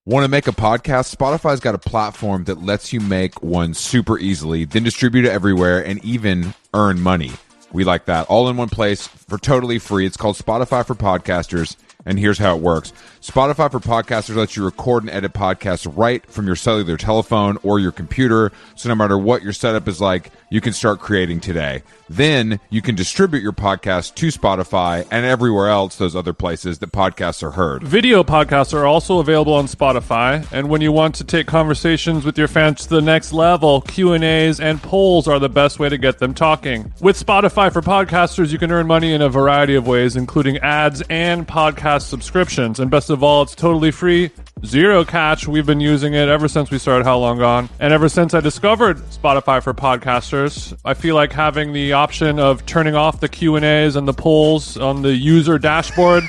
Want to make a podcast? Spotify's got a platform that lets you make one super easily, then distribute it everywhere, and even earn money. We like that. All in one place for totally free. It's called Spotify for Podcasters, and here's how it works. Spotify for Podcasters lets you record and edit podcasts right from your cellular telephone or your computer, so no matter what your setup is like, you can start creating today. Then you can distribute your podcast to Spotify and everywhere else, those other places that podcasts are heard. Video podcasts are also available on Spotify, and when you want to take conversations with your fans to the next level, Q&As and polls are the best way to get them talking. With Spotify for Podcasters, you can earn money in a variety of ways, including ads and podcast subscriptions. And best of all, it's totally free, zero catch. We've been using it ever since we started How Long Gone. And ever since I discovered Spotify for Podcasters, I feel like having the option of turning off the Q&As and the polls on the user dashboard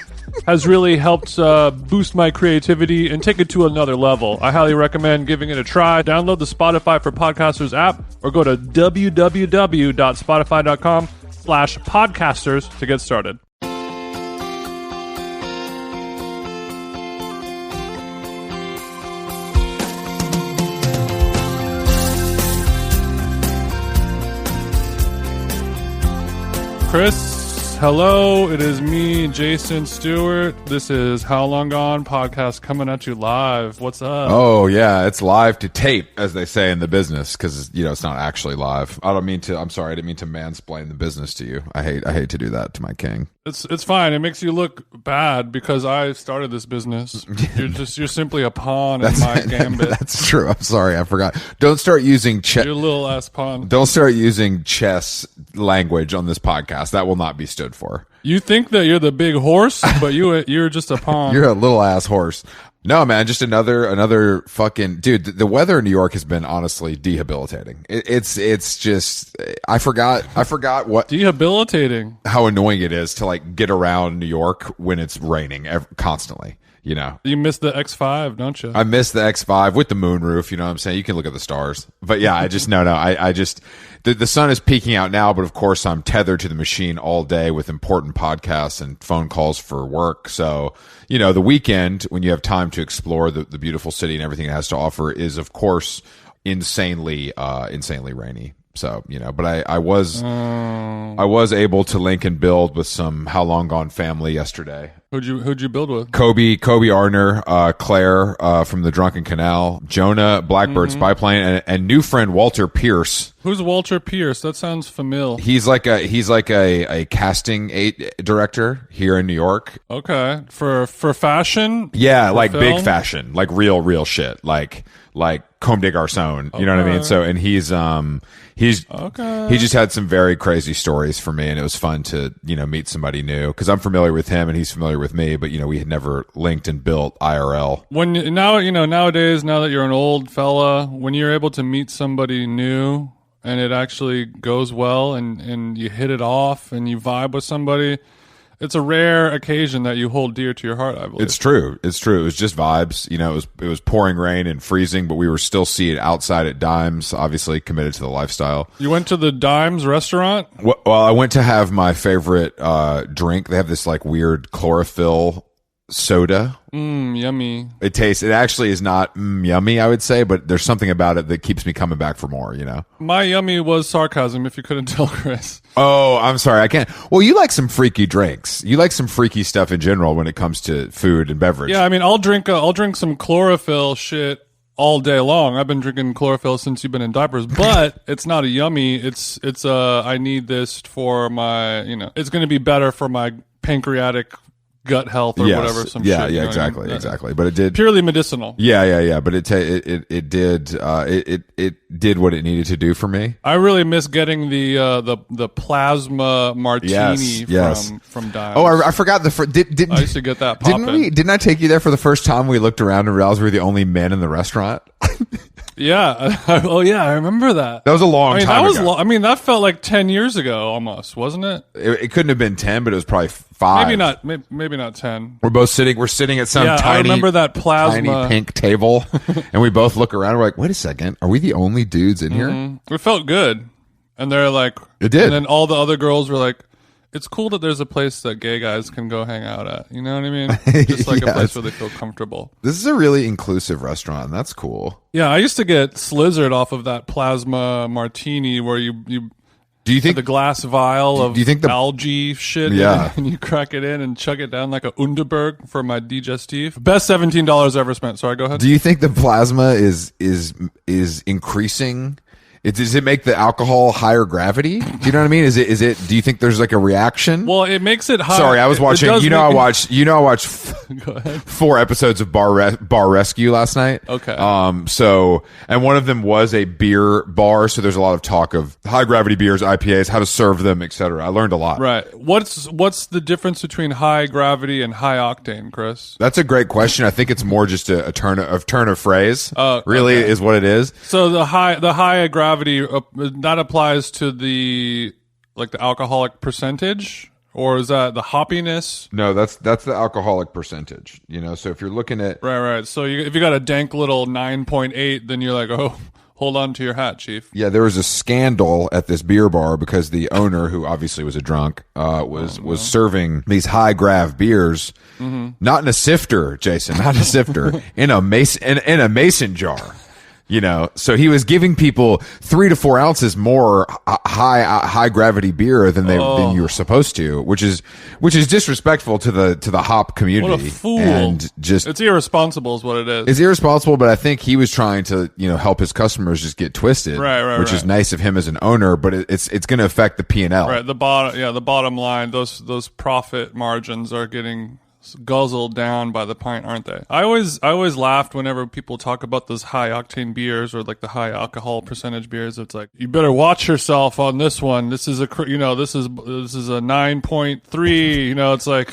has really helped boost my creativity and take it to another level. I highly recommend giving it a try. Download the Spotify for Podcasters app or go to www.spotify.com/podcasters to get started. Chris, hello. It is me, Jason Stewart. This is How Long Gone podcast coming at you live. What's up? Oh, yeah. It's live to tape, as they say in the business, because, it's not actually live. I'm sorry. I didn't mean to mansplain the business to you. I hate to do that to my king. It's fine. It makes you look bad because I started this business. You're simply a pawn in my gambit. That's true. I'm sorry. I forgot. Don't start using You're a little ass pawn. Don't start using chess language on this podcast. That will not be stood for. You think that you're the big horse, but you're just a pawn. You're a little ass horse. No, man, just another fucking dude. The weather in New York has been honestly debilitating. It's just I forgot what debilitating, how annoying it is to like get around New York when it's raining constantly. You miss the X5, don't you? I miss the X5 with the moonroof. You know what I'm saying? You can look at the stars. But yeah, I just the sun is peeking out now. But of course, I'm tethered to the machine all day with important podcasts and phone calls for work. So, the weekend when you have time to explore the beautiful city and everything it has to offer is, of course, insanely rainy. So, but I was able to link and build with some How Long Gone family yesterday. Who'd you build with? Kobe Arner, Claire from the Drunken Canal, Jonah Blackbird Spyplane, and new friend Walter Pierce. Who's Walter Pierce? That sounds familiar. He's like a casting director here in New York. Okay, for fashion. Yeah, like film? big fashion, like real shit, like Comme des Garçons. You know what I mean? So, and he's okay. He just had some very crazy stories for me, and it was fun to meet somebody new because I'm familiar with him and he's familiar with me, but we had never linked and built IRL. Nowadays, now that you're an old fella, when you're able to meet somebody new and it actually goes well and you hit it off and you vibe with somebody, it's a rare occasion that you hold dear to your heart, I believe. It's true. It was just vibes. It was pouring rain and freezing, but we were still seated outside at Dimes, obviously committed to the lifestyle. You went to the Dimes restaurant? Well, I went to have my favorite drink. They have this like weird chlorophyll soda. Yummy. It actually is not yummy, I would say, but there's something about it that keeps me coming back for more, My yummy was sarcasm, if you couldn't tell, Chris. Oh, I'm sorry. I can't. Well, you like some freaky drinks. You like some freaky stuff in general when it comes to food and beverage. Yeah, I mean, I'll drink some chlorophyll shit all day long. I've been drinking chlorophyll since you've been in diapers, but it's not a yummy. It's I need this for my, it's going to be better for my pancreatic gut health or whatever. Exactly. But it did purely medicinal. Yeah. But it did what it needed to do for me. I really miss getting the plasma martini from Dimes. Oh, I forgot I used to get that. Didn't I take you there for the first time? We looked around and realized we were the only men in the restaurant. Yeah. Oh, yeah. I remember that. That was a long time ago. That felt like 10 years ago almost, wasn't it? It couldn't have been 10, but it was probably 5. Maybe not 10. We're sitting at some tiny, I remember that tiny pink table, and we both look around. And we're like, wait a second. Are we the only dudes in here? It felt good. And they're like, it did. And then all the other girls were like, It's cool that there's a place that gay guys can go hang out at. You know what I mean? Just like a place where they feel comfortable. This is a really inclusive restaurant. And that's cool. Yeah, I used to get slizzard off of that plasma martini where you do you think the glass vial of do you think the algae shit Yeah. and you crack it in and chug it down like a Underberg for my digestive? Best $17 ever spent. Sorry, go ahead. Do you think the plasma is increasing? Does it make the alcohol higher gravity? Do you know what I mean? Is it? Do you think there's like a reaction? Well, it makes it high. Sorry, I was watching. I watched Go ahead. 4 episodes of Bar Rescue last night. Okay. So, and one of them was a beer bar. So there's a lot of talk of high gravity beers, IPAs, how to serve them, etc. I learned a lot. Right. What's the difference between high gravity and high octane, Chris? That's a great question. I think it's more just a turn of phrase. Okay. Is what it is. So the high gravity that applies to the alcoholic percentage, or is that the hoppiness? No, that's the alcoholic percentage. So if you're looking at Right. So if you got a dank little 9.8, then you're like, oh, hold on to your hat, Chief. Yeah, there was a scandal at this beer bar because the owner, who obviously was a drunk, was serving these high grav beers, not in a sifter, Jason, not a sifter, in a mason jar. So he was giving people 3 to 4 ounces more high gravity beer than you were supposed to, which is disrespectful to the hop community. What a fool! And it's irresponsible, is what it is. It's irresponsible, but I think he was trying to help his customers just get twisted, which is nice of him as an owner. But it's going to affect the P&L. Right. The bottom line. Those profit margins are getting guzzled down by the pint, aren't they? I always laughed whenever people talk about those high octane beers or like the high alcohol percentage beers. It's like, you better watch yourself on this one. This is a 9.3. It's like,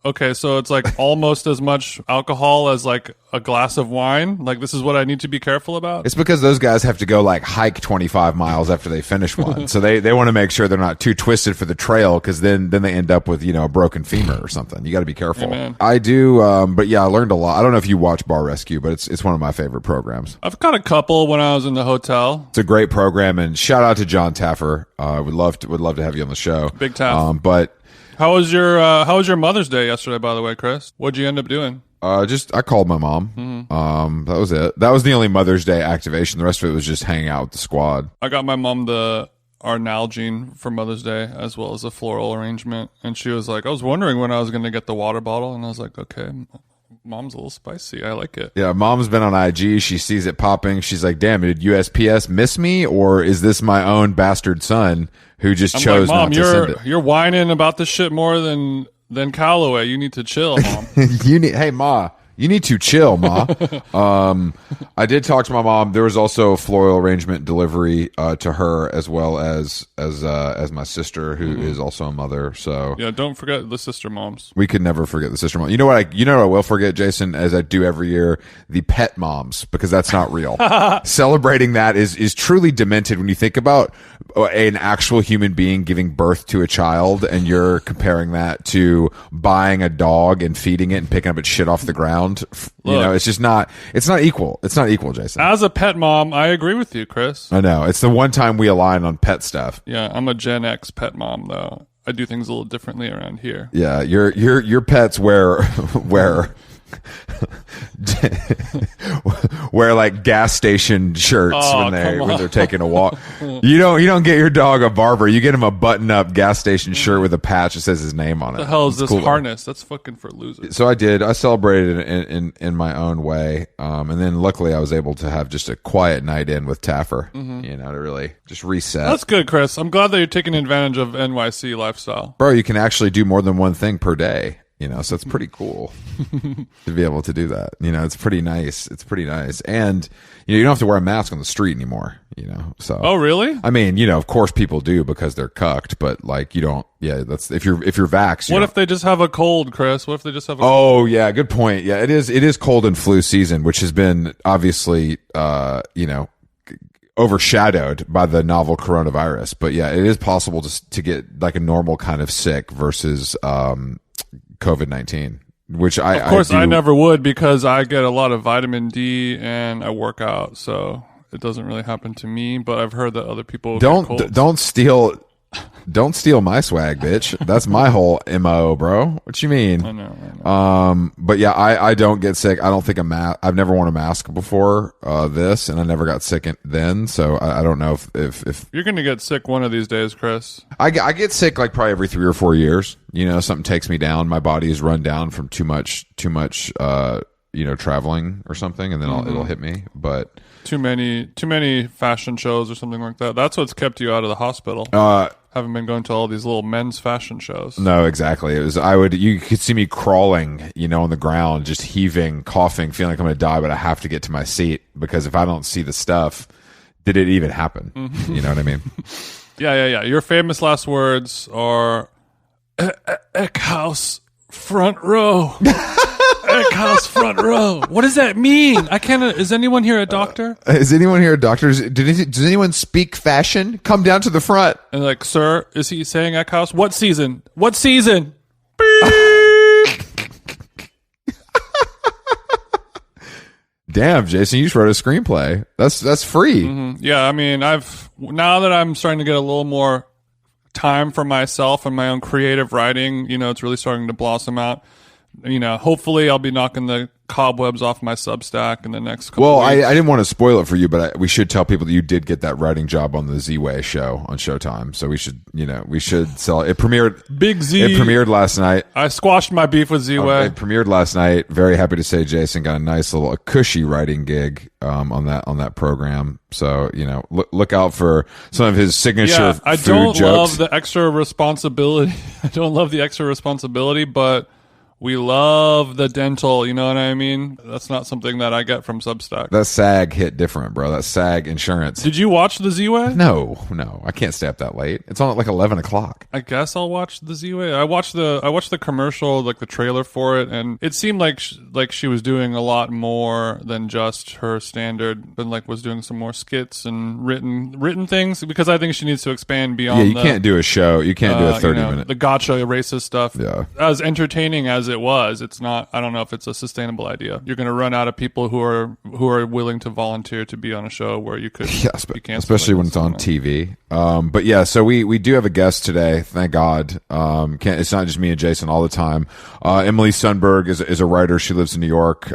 okay, so it's like almost as much alcohol as like a glass of wine. Like, this is what I need to be careful about. It's because those guys have to go like hike 25 miles after they finish one. So they want to make sure they're not too twisted for the trail, because then they end up with, a broken femur or something. You got to be careful. Amen. I do. But yeah, I learned a lot. I don't know if you watch Bar Rescue, but it's one of my favorite programs. I've got a couple when I was in the hotel. It's a great program, and shout out to John Taffer. Would love to have you on the show. Big Taff. But how was your Mother's Day yesterday, by the way, Chris? What'd you end up doing? I called my mom. That was it. That was the only Mother's Day activation. The rest of it was just hanging out with the squad. I got my mom our Nalgene for Mother's Day, as well as a floral arrangement, and she was like, I was wondering when I was going to get the water bottle, and I was like, okay, Mom's a little spicy. I like it. Yeah, Mom's been on IG. She sees it popping. She's like, damn, did USPS miss me, or is this my own bastard son who just chose Mom, not to send it? You're whining about this shit more than Callaway. You need to chill, Mom. Hey, Ma, you need to chill, Ma. I did talk to my mom. There was also a floral arrangement delivery to her, as well as my sister, who is also a mother. So yeah, don't forget the sister moms. We could never forget the sister mom. You know what I will forget, Jason, as I do every year, the pet moms, because that's not real. Celebrating that is truly demented when you think about an actual human being giving birth to a child, and you're comparing that to buying a dog and feeding it and picking up its shit off the ground. It's just not. It's not equal. It's not equal, Jason. As a pet mom, I agree with you, Chris. I know. It's the one time we align on pet stuff. Yeah, I'm a Gen X pet mom, though. I do things a little differently around here. Yeah, your pets wear wear like gas station shirts when they're taking a walk. You don't get your dog a Barber. You get him a button up gas station shirt with a patch that says his name on it. What the hell is this harness? That's fucking for losers. So I celebrated in my own way, and then luckily I was able to have just a quiet night in with Taffer, to really just reset. That's good, Chris. I'm glad that you're taking advantage of NYC lifestyle. Bro, you can actually do more than one thing per day. So it's pretty cool to be able to do that. It's pretty nice. It's pretty nice. And, you don't have to wear a mask on the street anymore, so. Oh, really? I mean, of course people do because they're cucked, but like you don't, that's, if you're vaxxed. What if they just have a cold, Chris? What if they just have a cold? Oh, yeah, good point. Yeah, it is cold and flu season, which has been obviously, overshadowed by the novel coronavirus. But yeah, it is possible to get like a normal kind of sick versus, COVID-19, which I never would, because I get a lot of vitamin D and I work out, so it doesn't really happen to me. But I've heard that other people don't steal Don't steal my swag, bitch. That's my whole MO, bro. What you mean? I know. But yeah, I don't get sick. I don't think I've never worn a mask before this, and I never got sick then. So I don't know if You're gonna get sick one of these days, Chris. I get sick like probably every 3 or 4 years. You know, something takes me down. My body is run down from too much traveling or something, and then it'll hit me. But too many fashion shows or something like that. That's what's kept you out of the hospital. Haven't been going to all these little men's fashion shows. No, exactly. You could see me crawling, on the ground, just heaving, coughing, feeling like I'm going to die, but I have to get to my seat because if I don't see the stuff, did it even happen? Mm-hmm. You know what I mean? Yeah. Your famous last words are Eckhouse front row. Eckhouse front row. What does that mean? I can't. Is anyone here a doctor? Is anyone here a doctor? Does anyone speak fashion? Come down to the front. And like, sir, is he saying Eckhouse? What season? What season? Damn, Jason, you just wrote a screenplay. That's free. Mm-hmm. Yeah, I mean, now that I'm starting to get a little more time for myself and my own creative writing, it's really starting to blossom out. Hopefully I'll be knocking the cobwebs off my Substack in the next couple weeks. I didn't want to spoil it for you, but we should tell people that you did get that writing job on the Z-Way show on Showtime. So we should sell it. It premiered. Big Z. It premiered last night. I squashed my beef with Z-Way. It premiered last night. Very happy to say Jason got a nice little cushy writing gig on that program. So look out for some of his signature food jokes. I don't love the extra responsibility. But we love the dental, you know what I mean? That's not something that I get from Substack. That SAG hit different, bro. That SAG insurance. Did you watch the Z-Way? No. I can't stay up that late. It's on at like 11 o'clock. I guess I'll watch the Z-Way. I watched the commercial, like the trailer for it, and it seemed like she was doing a lot more than just her standard, but like was doing some more skits and written things, because I think she needs to expand beyond. Yeah, you can't do a show. You can't do a 30-minute. The gotcha racist stuff. Yeah. As entertaining as it was, it's not. I don't know if it's a sustainable idea. You're going to run out of people who are willing to volunteer to be on a show where you could be canceled, especially when it's on TV. But yeah, so we do have a guest today. Thank God. It's not just me and Jason all the time. Emily Sundberg is a writer. She lives in New York.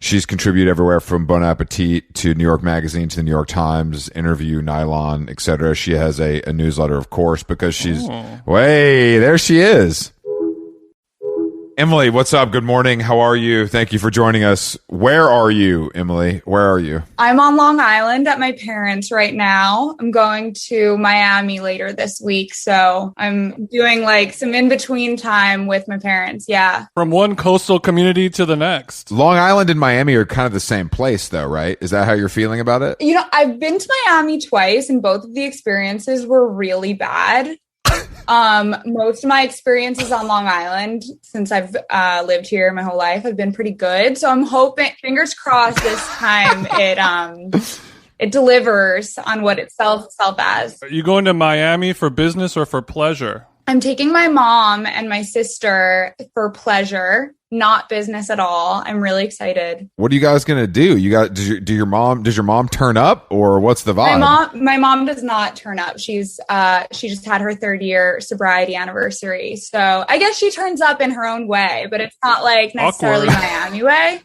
She's contributed everywhere from Bon Appetit to New York Magazine to the New York Times, Interview, Nylon, etc. She has a newsletter, of course, because she's there she is. Emily, what's up? Good morning. How are you? Thank you for joining us. Where are you, Emily? Where are you? I'm on Long Island at my parents' right now. I'm going to Miami later this week. So I'm doing like some in-between time with my parents. Yeah. From one coastal community to the next. Long Island and Miami are kind of the same place though, right? Is that how you're feeling about it? I've been to Miami twice and both of the experiences were really bad. Most of my experiences on Long Island since I've lived here my whole life have been pretty good. So I'm hoping, fingers crossed, this time it delivers on what it sells as. Are you going to Miami for business or for pleasure? I'm taking my mom and my sister for pleasure, not business at all. I'm really excited. What are you guys gonna do? Does your mom turn up, or what's the vibe? My mom does not turn up. She just had her 3rd year sobriety anniversary. So I guess she turns up in her own way, but it's not like necessarily Miami way.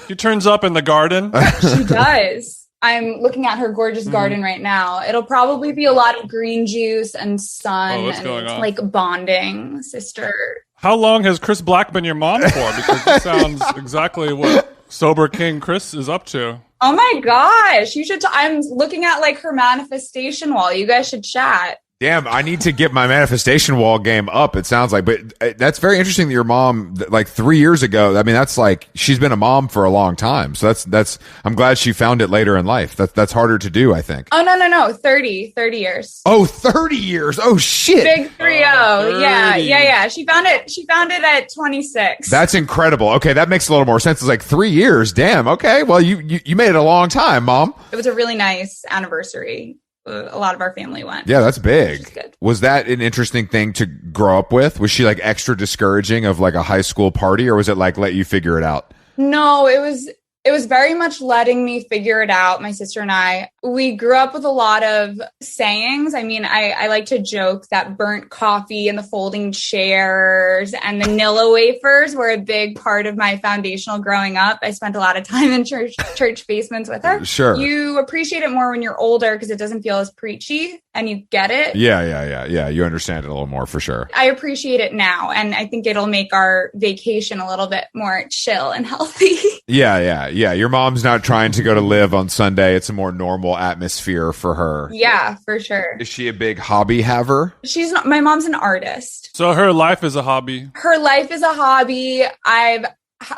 She turns up in the garden. She does. I'm looking at her gorgeous garden right now. It'll probably be a lot of green juice and sun and like bonding, sister. How long has Chris Black been your mom for? Because it sounds exactly what Sober King Chris is up to. Oh my gosh. You should. I'm looking at like her manifestation wall. You guys should chat. Damn, I need to get my manifestation wall game up, it sounds like. But that's very interesting that your mom, like 3 years ago, I mean, that's like, she's been a mom for a long time. So that's, I'm glad she found it later in life. That's harder to do, I think. Oh, no. 30 years. Oh, 30 years. Oh, shit. Big 3-0. Yeah. She found it at 26. That's incredible. Okay, that makes a little more sense. It's like 3 years. Damn. Okay. Well, you made it a long time, Mom. It was a really nice anniversary. A lot of our family went. Yeah, that's big. Which is good. Was that an interesting thing to grow up with? Was she like extra discouraging of like a high school party, or was it like let you figure it out? No, it It was very much letting me figure it out. My sister and I, we grew up with a lot of sayings. I mean, I like to joke that burnt coffee and the folding chairs and the Nilla wafers were a big part of my foundational growing up. I spent a lot of time in church basements with her. Sure. You appreciate it more when you're older because it doesn't feel as preachy and you get it. Yeah. You understand it a little more for sure. I appreciate it now. And I think it'll make our vacation a little bit more chill and healthy. Yeah. Your mom's not trying to go to live on Sunday. It's a more normal atmosphere for her. Yeah, for sure. Is she a big hobby haver? She's not. My mom's an artist. So her life is a hobby. Her life is a hobby. I've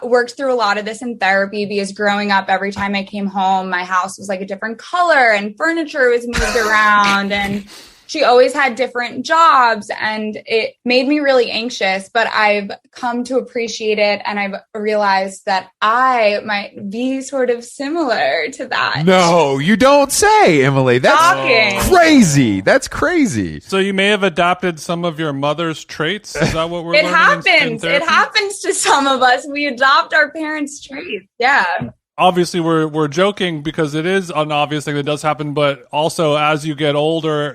worked through a lot of this in therapy because growing up, every time I came home, my house was like a different color and furniture was moved around and she always had different jobs and it made me really anxious, but I've come to appreciate it. And I've realized that I might be sort of similar to that. No, you don't say, Emily. That's Shocking. crazy. That's crazy. So you may have adopted some of your mother's traits. Is that what we're It learning happens. in It therapy? happens to some of us. We adopt our parents' traits. Yeah. Obviously we're joking because it is an obvious thing that does happen, but also as you get older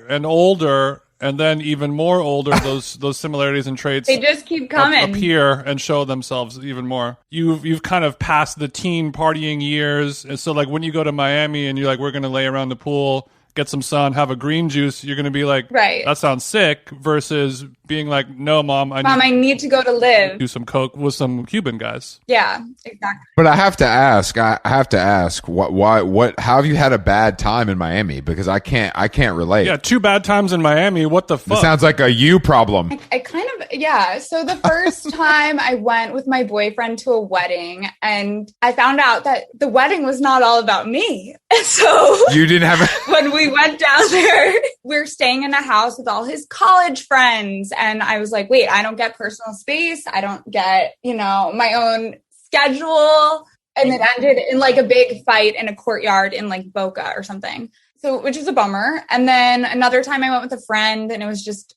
and then even more older, those similarities and traits They just keep coming. appear and show themselves even more. You've kind of passed the teen partying years, and so like when you go to Miami and you're like, we're gonna lay around the pool, get some sun, have a green juice, you're gonna be like, Right. that sounds sick, versus being like, no, mom, I need to go to live. do some coke with some Cuban guys. Yeah, exactly. But I have to ask, what, how have you had a bad time in Miami? Because I can't relate. Yeah, 2 bad times in Miami. What the It fuck? sounds like a you problem. I kind of, yeah. So the first time I went with my boyfriend to a wedding and I found out that the wedding was not all about me. And so You didn't have a- when we went down there, we were staying in a house with all his college friends. And I was like, wait, I don't get personal space. I don't get, my own schedule. And it ended in like a big fight in a courtyard in like Boca or something. So, which is a bummer. And then another time I went with a friend and it was just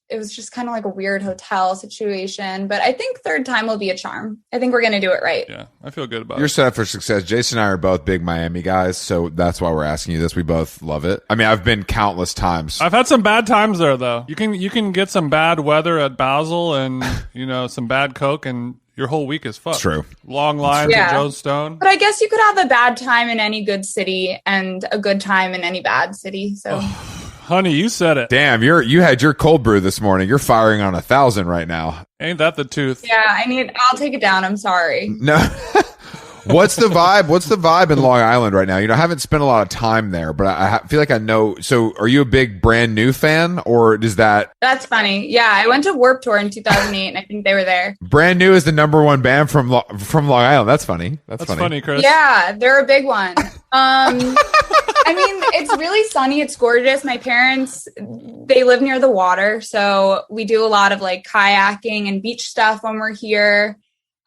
kind of like a weird hotel situation. But I think third time will be a charm. I think we're going to do it right. Yeah, I feel good about You're it. set up for success. Jason and I are both big Miami guys, so that's why we're asking you this. We both love it. I mean, I've been countless times. I've had some bad times there, though. You can get some bad weather at Basel and, some bad Coke and your whole week is fucked. True. Long lines Yeah. at Joe Stone. But I guess you could have a bad time in any good city and a good time in any bad city. So Honey, you said it. Damn, you had your cold brew this morning. You're firing on 1,000 right now. Ain't that the tooth? yeah, I'll take it down. I'm sorry. No. What's the vibe? What's the vibe in Long Island right now? I haven't spent a lot of time there, but I feel like I know. So are you a big Brand New fan, or does that That's funny. Yeah, I went to Warped Tour in 2008 and I think they were there. Brand New is the #1 band from Long Island? That's funny. That's funny, Chris. Yeah, they're a big one. I mean, it's really sunny. It's gorgeous. My parents, they live near the water. So we do a lot of like kayaking and beach stuff when we're here.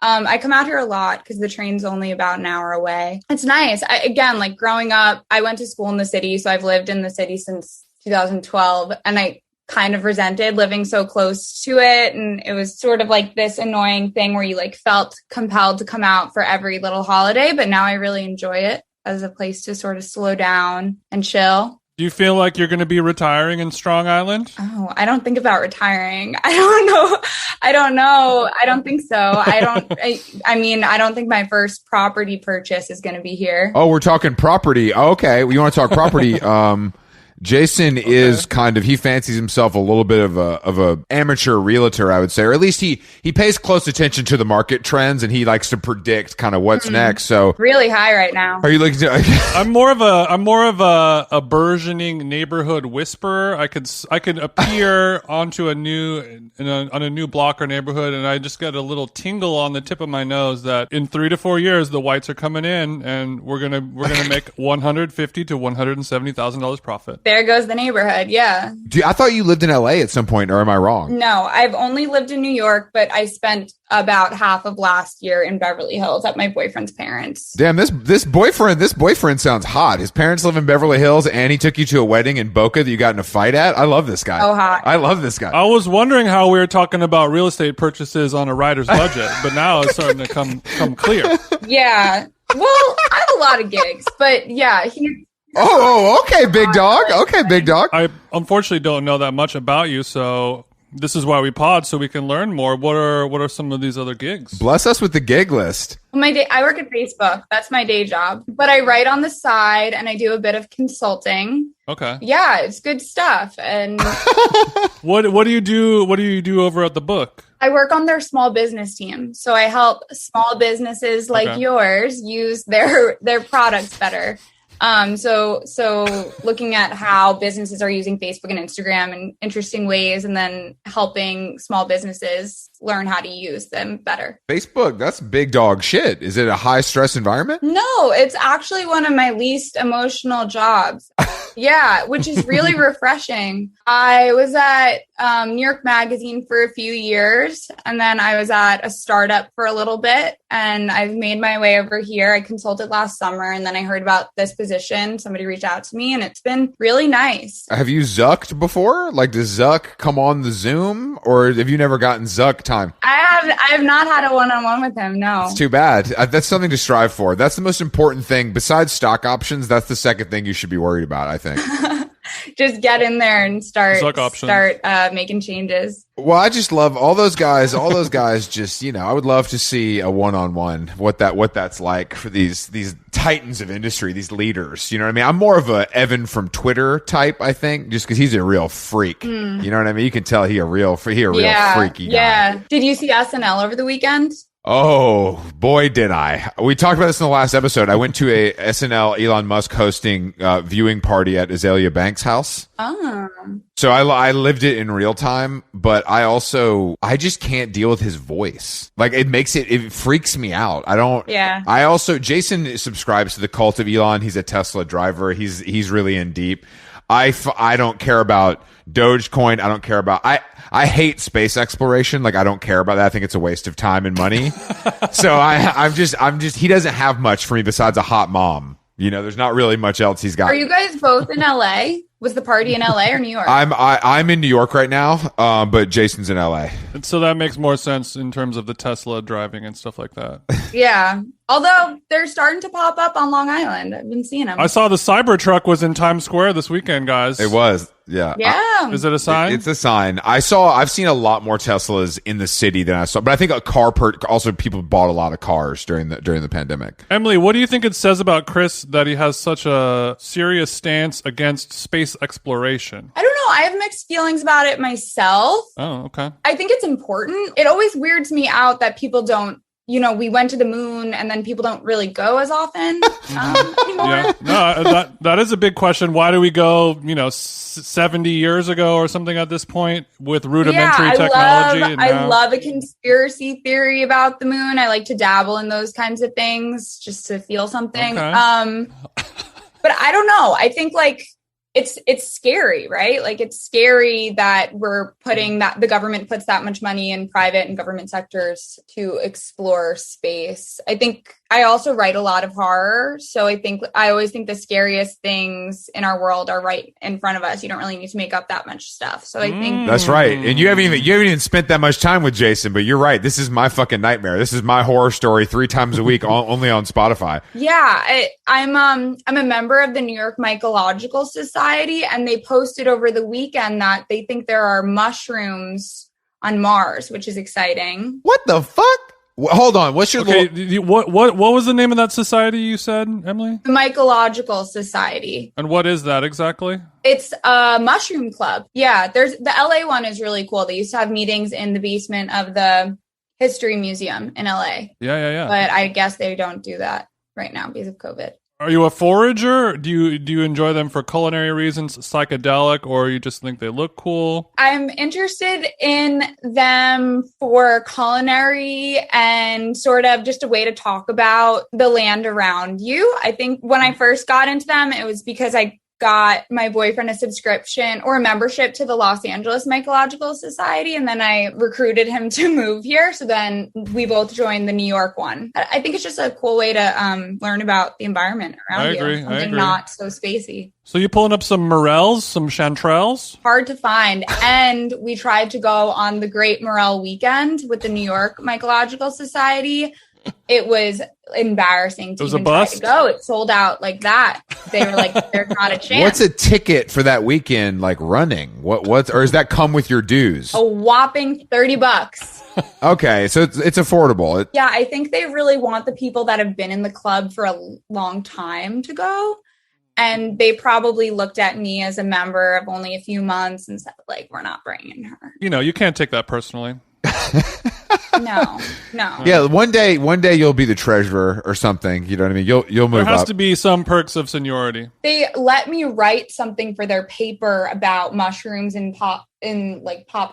I come out here a lot because the train's only about an hour away. It's nice. Again, like growing up, I went to school in the city. So I've lived in the city since 2012 and I kind of resented living so close to it. And it was sort of like this annoying thing where you like felt compelled to come out for every little holiday. But now I really enjoy it as a place to sort of slow down and chill. Do you feel like you're going to be retiring in Strong Island? Oh, I don't think about retiring. I don't know. I don't think so. I mean, I don't think my first property purchase is going to be here. Oh, we're talking property. Oh, okay. You want to talk property? Jason is he fancies himself a little bit of a amateur realtor, I would say, or at least he pays close attention to the market trends and he likes to predict kind of what's next. So Really high right now. are you looking to? I'm more of a burgeoning neighborhood whisperer. I could appear onto a new block or neighborhood, and I just get a little tingle on the tip of my nose that in 3 to 4 years the whites are coming in, and we're gonna make $150,000 to $170,000 profit. There goes the neighborhood. Yeah. I thought you lived in LA at some point, or am I wrong? No, I've only lived in New York, but I spent about half of last year in Beverly Hills at my boyfriend's parents. Damn, this boyfriend sounds hot. His parents live in Beverly Hills, and he took you to a wedding in Boca that you got in a fight at. I love this guy. Oh, hot. I love this guy. I was wondering how we were talking about real estate purchases on a writer's budget, but now it's starting to come clear. Yeah. Well, I have a lot of gigs, but yeah, Okay, big dog. Okay, big dog. I unfortunately don't know that much about you, so this is why we pod, so we can learn more. What are some of these other gigs? Bless us with the gig list. I work at Facebook. That's my day job. But I write on the side and I do a bit of consulting. Okay. Yeah, it's good stuff. And what do you do? What do you do over at the book? I work on their small business team. So I help small businesses like yours use their products better. So looking at how businesses are using Facebook and Instagram in interesting ways, and then helping small businesses learn how to use them better. Facebook, that's big dog shit. Is it a high stress environment? No, it's actually one of my least emotional jobs. Yeah, which is really refreshing. I was at New York Magazine for a few years, and then I was at a startup for a little bit, and I've made my way over here. I consulted last summer, and then I heard about this position. Somebody reached out to me, and it's been really nice. Have you Zucked before? Like, does Zuck come on the Zoom, or have you never gotten Zuck time? I have not had a one-on-one with him, no. It's too bad. That's something to strive for. That's the most important thing. Besides stock options, that's the second thing you should be worried about, I think. Just get in there and start making changes. Well, I just love all those guys. All those guys just, I would love to see a one-on-one, what that's like for these titans of industry, these leaders. You know what I mean? I'm more of a Evan from Twitter type, I think, just because he's a real freak. You know what I mean? You can tell he a real freaky guy. Yeah. Did you see SNL over the weekend? Oh, boy, did I. We talked about this in the last episode. I went to a SNL Elon Musk hosting viewing party at Azalea Banks' house. Oh. So I lived it in real time, but I just can't deal with his voice. Like, it freaks me out. Jason subscribes to the cult of Elon. He's a Tesla driver. He's really in deep. I don't care about Dogecoin. I don't care about, I hate space exploration. Like, I don't care about that. I think it's a waste of time and money. So I'm just, he doesn't have much for me besides a hot mom. There's not really much else he's got. Are you guys both in LA? Was the party in LA or New York? I'm in New York right now, but Jason's in LA. And so that makes more sense in terms of the Tesla driving and stuff like that. Yeah. Although they're starting to pop up on Long Island. I've been seeing them. I saw the Cybertruck was in Times Square this weekend, guys. It was. Yeah. Yeah. Is it a sign? It's a sign. I've seen a lot more Teslas in the city than I saw, but I think also people bought a lot of cars during the pandemic. Emily, what do you think it says about Chris that he has such a serious stance against space exploration? I don't know. I have mixed feelings about it myself. Oh, okay. I think it's important. It always weirds me out that people don't, we went to the moon and then people don't really go as often anymore. Yeah. No, that is a big question. Why do we go, 70 years ago or something at this point with rudimentary technology? I love a conspiracy theory about the moon. I like to dabble in those kinds of things just to feel something. Okay. But I don't know. I think it's scary, right? Like, it's scary that we're putting the government puts that much money in private and government sectors to explore space. I think I also write a lot of horror. So I always think the scariest things in our world are right in front of us. You don't really need to make up that much stuff. So I think that's right. And you haven't even spent that much time with Jason, but you're right. This is my fucking nightmare. This is my horror story 3 times a week, only on Spotify. Yeah. I'm a member of the New York Mycological Society, and they posted over the weekend that they think there are mushrooms on Mars, which is exciting. What the fuck? Hold on. What's your what was the name of that society you said, Emily? The Mycological Society. And what is that exactly? It's a mushroom club. Yeah, there's the LA one is really cool. They used to have meetings in the basement of the History Museum in LA. Yeah. But I guess they don't do that right now because of COVID. Are you a forager? Do you enjoy them for culinary reasons, psychedelic, or you just think they look cool? I'm interested in them for culinary and sort of just a way to talk about the land around you. I think when I first got into them, it was because I got my boyfriend a subscription or a membership to the Los Angeles Mycological Society, and then I recruited him to move here. So then we both joined the New York one. I think it's just a cool way to learn about the environment around you. Something not so spacey. So you pulling up some morels, some chanterelles? Hard to find. And we tried to go on the Great Morel Weekend with the New York Mycological Society. it was embarrassing to It was a even try bust? to go. It sold out like that. They were like, there's not a chance. What's a ticket for that weekend like running? What's or does that come with your dues? A whopping $30. Okay, so it's affordable. Yeah, I think they really want the people that have been in the club for a long time to go. And they probably looked at me as a member of only a few months and said, like, we're not bringing her. You know, you can't take that personally. No. Yeah, one day you'll be the treasurer or something. You know what I mean? You'll move There has up. to be some perks of seniority. They let me write something for their paper about mushrooms and pop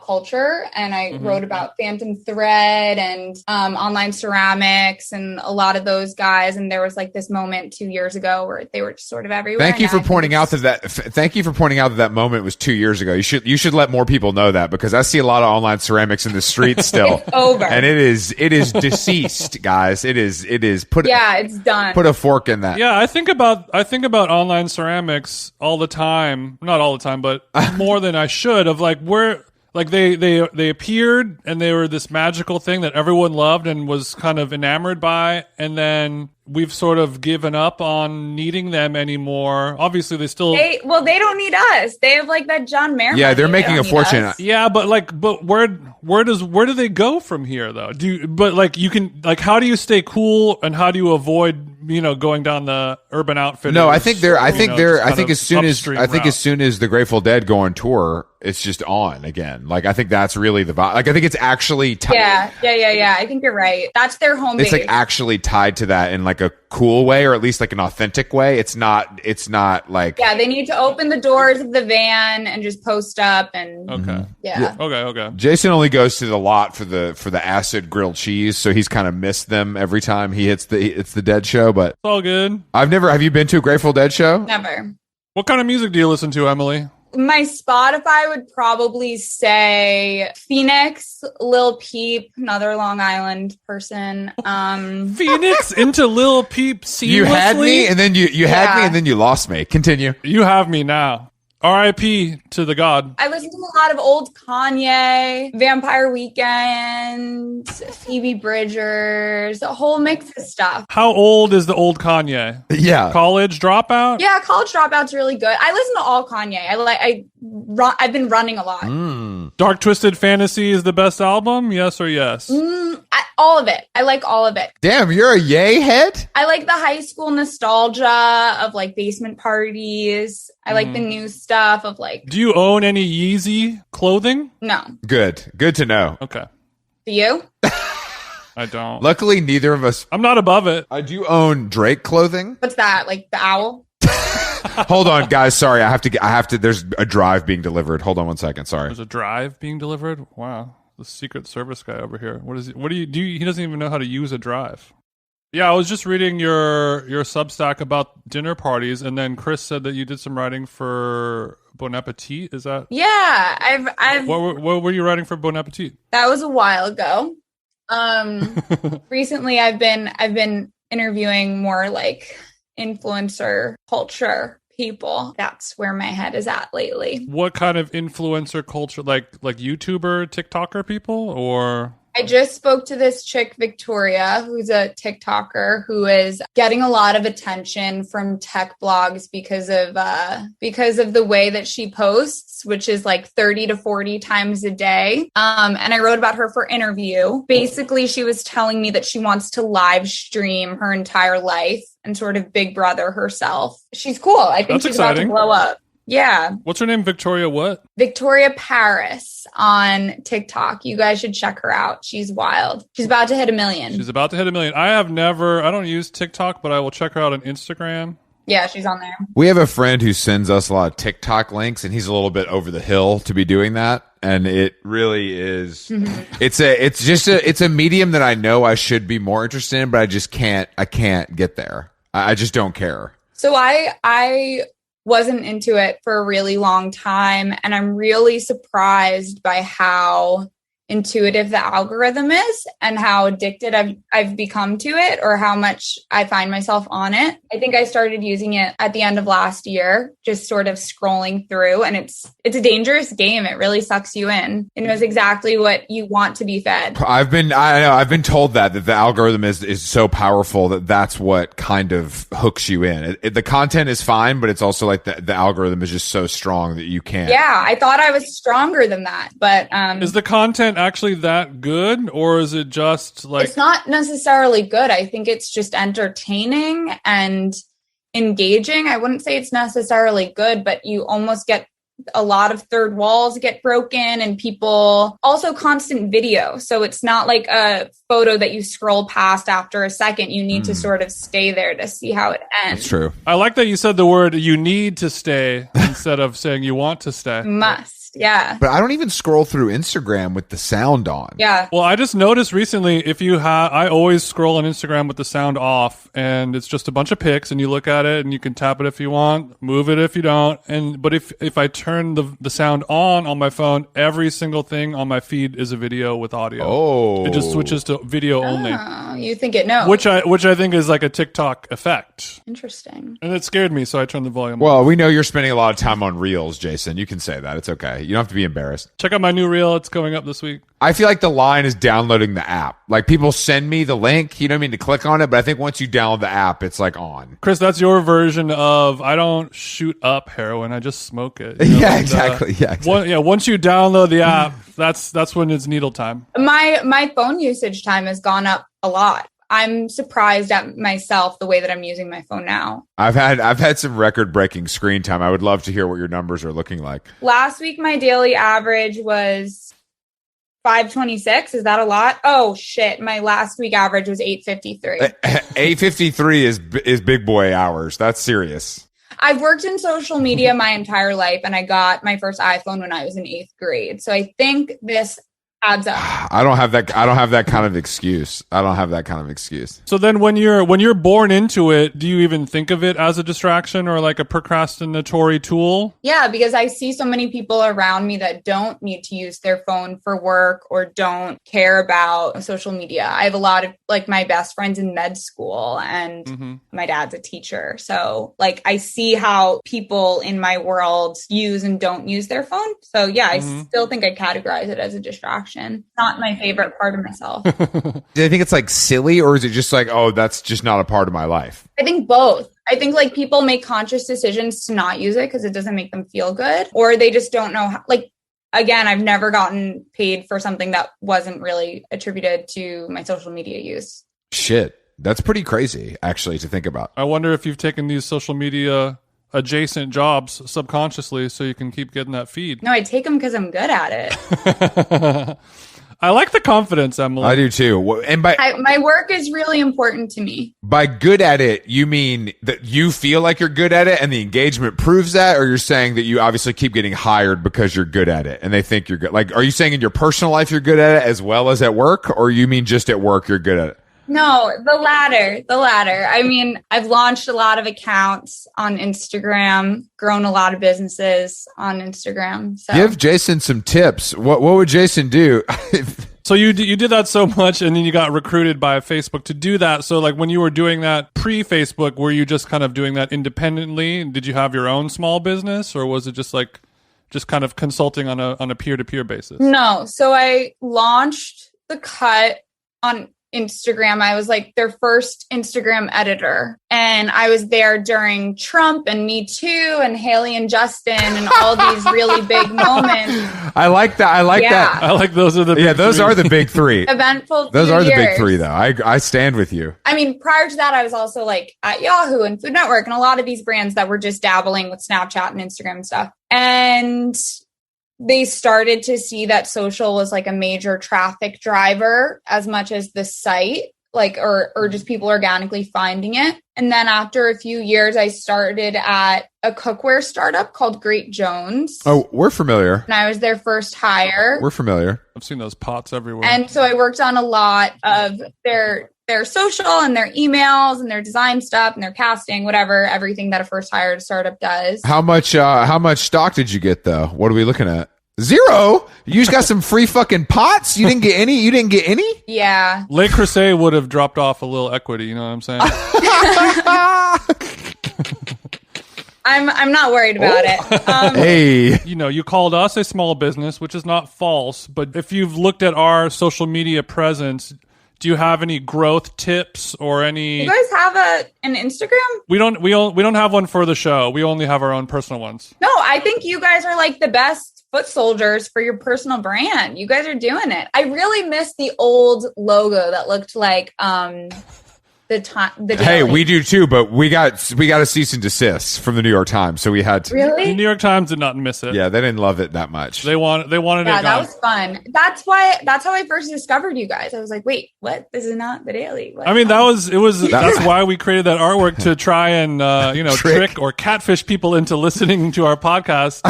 culture, and I wrote about Phantom Thread and online ceramics and a lot of those guys. And there was like this moment 2 years ago where they were just sort of everywhere. Thank you for pointing out that moment was 2 years ago. You should let more people know that, because I see a lot of online ceramics in the streets still. It's over. And it is deceased, guys. It is it's done. Put a fork in that. Yeah, I think about online ceramics all the time. Not all the time, but more than I should. Of like where, like they appeared and they were this magical thing that everyone loved and was kind of enamored by, and then we've sort of given up on needing them anymore. Obviously, they don't need us. They have like that John Mayer. Yeah, they're making a fortune. Yeah, but where do they go from here though? How do you stay cool and how do you avoid going down the Urban Outfitters? No, I think as soon as the Grateful Dead go on tour, it's just on again. Like, I think that's really the vibe. Like, I think it's actually Yeah. I think you're right. That's their home base. It's like actually tied to that in like a cool way, or at least like an authentic way. It's not like, yeah, they need to open the doors of the van and just post up and okay. Yeah. Okay. Jason only goes to the lot for the acid grilled cheese, so he's kind of missed them every time he hits the Dead show. But it's all good. Have you been to a Grateful Dead show? Never. What kind of music do you listen to, Emily? My Spotify would probably say Phoenix, Lil Peep, another Long Island person. Phoenix into Lil Peep seamlessly? You had me, and then you had me, and then you lost me. Continue. You have me now. R.I.P. to the god. I listen to a lot of old Kanye, Vampire Weekend, Phoebe Bridgers, a whole mix of stuff. How old is the old Kanye? Yeah. College Dropout? Yeah, College Dropout's really good. I listen to all Kanye. I've been running a lot. Dark Twisted Fantasy is the best album? Yes or yes? All of it. I like all of it. Damn, you're a yay head? I like the high school nostalgia of like basement parties. I like the new stuff of like. Do you own any Yeezy clothing? No. Good to know. Okay. Do you? I don't. Luckily, neither of us. I'm not above it. I do own Drake clothing. What's that? Like the owl? Hold on, guys. Sorry, I have to. There's a drive being delivered. Hold on one second. Sorry. There's a drive being delivered? Wow. The Secret Service guy over here. What do you do? He doesn't even know how to use a drive. Yeah, I was just reading your Substack about dinner parties, and then Chris said that you did some writing for Bon Appetit. Is that? Yeah, I've. What were you writing for Bon Appetit? That was a while ago. Recently, I've been interviewing more like influencer culture people. That's where my head is at lately. What kind of influencer culture? Like YouTuber, TikToker people, or? I just spoke to this chick, Victoria, who's a TikToker who is getting a lot of attention from tech blogs because of the way that she posts, which is like 30 to 40 times a day. And I wrote about her for Interview. Basically, she was telling me that she wants to live stream her entire life and sort of Big Brother herself. She's cool. I think she's exciting. About to blow up. Yeah. What's her name? Victoria what? Victoria Paris on TikTok. You guys should check her out. She's wild. She's about to hit 1 million. I don't use TikTok, but I will check her out on Instagram. Yeah, she's on there. We have a friend who sends us a lot of TikTok links, and he's a little bit over the hill to be doing that. And it really is. It's a medium that I know I should be more interested in, but I can't get there. I just don't care. So I wasn't into it for a really long time, and I'm really surprised by how intuitive the algorithm is and how addicted I've become to it, or how much I find myself on it. I think I started using it at the end of last year, just sort of scrolling through, and it's a dangerous game. It really sucks you in. It knows exactly what you want to be fed. I've been told that the algorithm is so powerful that's what kind of hooks you in. The content is fine, but it's also like the algorithm is just so strong that you can't. Yeah, I thought I was stronger than that, but is the content actually that good, or is it just like... It's not necessarily good. I think it's just entertaining and engaging. I wouldn't say it's necessarily good, but you almost get a lot of third walls get broken, and people also constant video. So it's not like a photo that you scroll past after a second. You need to sort of stay there to see how it ends. That's true. I like that you said the word "you need to stay" instead of saying "you want to stay." Must. Yeah. But I don't even scroll through Instagram with the sound on. Yeah. Well, I just noticed recently, I always scroll on Instagram with the sound off, and it's just a bunch of pics, and you look at it and you can tap it if you want, move it if you don't. But if I turn the sound on my phone, every single thing on my feed is a video with audio. Oh. It just switches to video only. Oh, you think it knows. Which I think is like a TikTok effect. Interesting. And it scared me, so I turned the volume Well, off. we know you're spending a lot of time on Reels, Jason. You can say that. It's okay. You don't have to be embarrassed. Check out my new reel. It's coming up this week. I feel like the line is downloading the app. Like, people send me the link, you know what I mean, to click on it, but I think once you download the app, it's like on. Chris, that's your version of I don't shoot up heroin, I just smoke it. You know, Yeah, exactly. Yeah, exactly. Once you download the app, that's when it's needle time. My phone usage time has gone up a lot. I'm surprised at myself the way that I'm using my phone now. I've had some record-breaking screen time. I would love to hear what your numbers are looking like. Last week, my daily average was 526. Is that a lot? Oh shit! My last week average was 853. 853 is big boy hours. That's serious. I've worked in social media my entire life, and I got my first iPhone when I was in 8th grade. So I think this adds up. I don't have that kind of excuse. So then when you're born into it, do you even think of it as a distraction or like a procrastinatory tool? Yeah, because I see so many people around me that don't need to use their phone for work or don't care about social media. I have a lot of like my best friends in med school, and my dad's a teacher. So like I see how people in my world use and don't use their phone. So yeah, I still think I categorize it as a distraction. Not my favorite part of myself. Do you think it's like silly, or is it just like, oh, that's just not a part of my life? I think both. I think like people make conscious decisions to not use it because it doesn't make them feel good, or they just don't know how, like, again, I've never gotten paid for something that wasn't really attributed to my social media use. Shit. That's pretty crazy, actually, to think about. I wonder if you've taken these social media adjacent jobs subconsciously so you can keep getting that feed. No, I take them because I'm good at it. I like the confidence, Emily. I do too. And my work is really important to me. By good at it, you mean that you feel like you're good at it and the engagement proves that, or you're saying that you obviously keep getting hired because you're good at it and they think you're good? Like, are you saying in your personal life you're good at it as well as at work, or you mean just at work you're good at it? No, the latter. I mean, I've launched a lot of accounts on Instagram, grown a lot of businesses on Instagram. So give Jason some tips. What would Jason do? So you did that so much, and then you got recruited by Facebook to do that. So like when you were doing that pre-Facebook, were you just kind of doing that independently? Did you have your own small business, or was it just kind of consulting on a peer-to-peer basis? No. So I launched The Cut on Instagram. I was like their first Instagram editor, and I was there during Trump and Me Too and Haley and Justin and all these really big moments. I like that. that. I like those are the big those three. Are the big three. Eventful. Those are the years. big three, though. I stand with you. I mean, prior to that, I was also like at Yahoo and Food Network and a lot of these brands that were just dabbling with Snapchat and Instagram and stuff. And they started to see that social was like a major traffic driver as much as the site, like, or just people organically finding it. And then after a few years, I started at a cookware startup called Great Jones. Oh, we're familiar. And I was their first hire. We're familiar. I've seen those pots everywhere. And so I worked on a lot of their social and their emails and their design stuff and their casting, whatever, everything that a first hired startup does. How much stock did you get though? What are we looking at? 0? You just got some free fucking pots? You didn't get any? You didn't get any? Yeah. Le Creuset would have dropped off a little equity, you know what I'm saying? I'm not worried about it. Hey. You know, you called us a small business, which is not false, but if you've looked at our social media presence, do you have any growth tips or any? You guys have an Instagram? We don't have one for the show. We only have our own personal ones. No, I think you guys are like the best foot soldiers for your personal brand. You guys are doing it. I really miss the old logo that looked like the Hey, Daily. we do too, but we got a cease and desist from the New York Times, so we had to. The Really? New York Times did not miss it. Yeah, they didn't love it that much. They wanted Yeah, it that gone. was fun. That's how I first discovered you guys. I was like, wait, what? This is not the Daily. What? I mean, that's why we created that artwork to try and trick or catfish people into listening to our podcast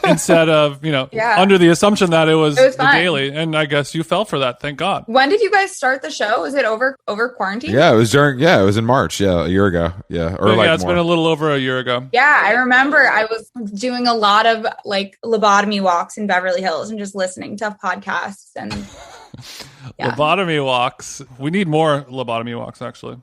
instead of Yeah. under the assumption that it was the fun. Daily. And I guess you fell for that. Thank God. When did you guys start the show? Was it over quarantine? Yeah, it was in March. Yeah, a year ago. Yeah, or But like yeah, it's more. been a little over a year ago. Yeah, I remember I was doing a lot of like lobotomy walks in Beverly Hills and just listening to podcasts and yeah. Lobotomy walks. We need more lobotomy walks, actually.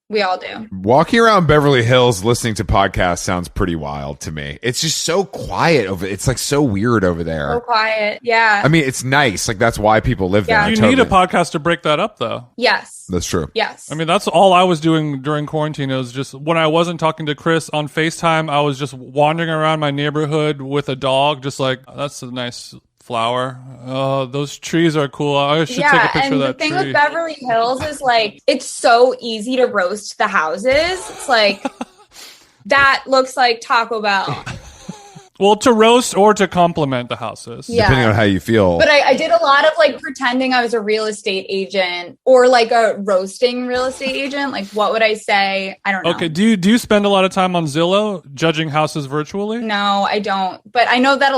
We all do. Walking around Beverly Hills listening to podcasts sounds pretty wild to me. It's just so quiet over. It's like so weird over there. So quiet. Yeah. I mean, it's nice. Like that's why people live Yeah. there. You need a podcast to break that up, though. Yes. That's true. Yes. I mean, that's all I was doing during quarantine. It was just when I wasn't talking to Chris on FaceTime, I was just wandering around my neighborhood with a dog, just like, that's a nice flower. Oh, those trees are cool. I should take a picture and of the that thing tree. with Beverly Hills is like it's so easy to roast the houses. It's like that looks like Taco Bell. Well, to roast or to compliment the houses. Yeah. Depending on how you feel. But I did a lot of like pretending I was a real estate agent or like a roasting real estate agent. Like, what would I say? I don't know. Okay. Do you spend a lot of time on Zillow judging houses virtually? No, I don't. But I know that a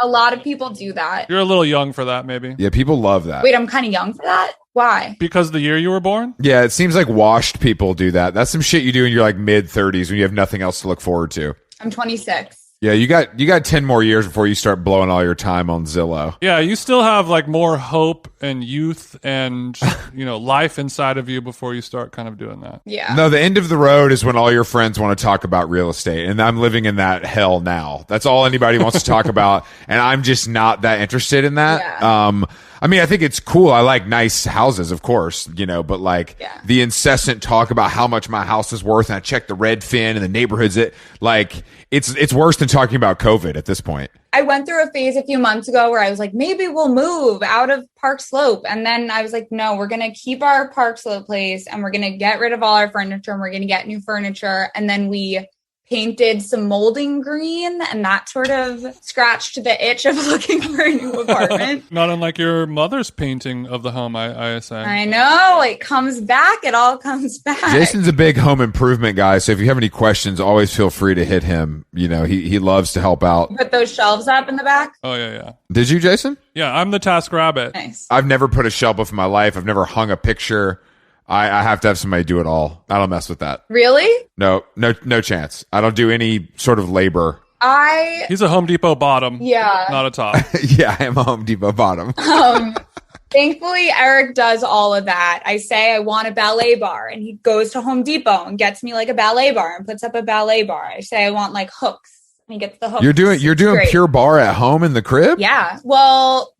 lot of people do that. You're a little young for that, maybe. Yeah, people love that. Wait, I'm kind of young for that? Why? Because the year you were born? Yeah, it seems like washed people do that. That's some shit you do in your like mid 30s when you have nothing else to look forward to. I'm 26. Yeah, you got 10 more years before you start blowing all your time on Zillow. Yeah, you still have like more hope and youth and life inside of you before you start kind of doing that. Yeah. No, the end of the road is when all your friends want to talk about real estate, and I'm living in that hell now. That's all anybody wants to talk about, and I'm just not that interested in that. Yeah. I mean, I think it's cool. I like nice houses, of course, but like the incessant talk about how much my house is worth, and I check the Redfin and the neighborhoods. It's worse than talking about COVID at this point. I went through a phase a few months ago where I was like, maybe we'll move out of Park Slope. And then I was like, no, we're going to keep our Park Slope place and we're going to get rid of all our furniture and we're going to get new furniture. And then we painted some molding green and that sort of scratched the itch of looking for a new apartment. Not unlike your mother's painting of the home, I say. I know. It comes back. It all comes back. Jason's a big home improvement guy, so if you have any questions, always feel free to hit him. He loves to help out. Put those shelves up in the back. Oh, yeah. Did you, Jason? Yeah, I'm the task rabbit. Nice. I've never put a shelf up in my life. I've never hung a picture. I have to have somebody do it all. I don't mess with that. Really? No chance. I don't do any sort of labor. He's a Home Depot bottom. Yeah. Not a top. Yeah, I am a Home Depot bottom. Thankfully, Eric does all of that. I say I want a ballet bar, and he goes to Home Depot and gets me like a ballet bar and puts up a ballet bar. I say I want like hooks, and he gets the hooks. You're doing Great. Pure Barre at home in the crib? Yeah. Well,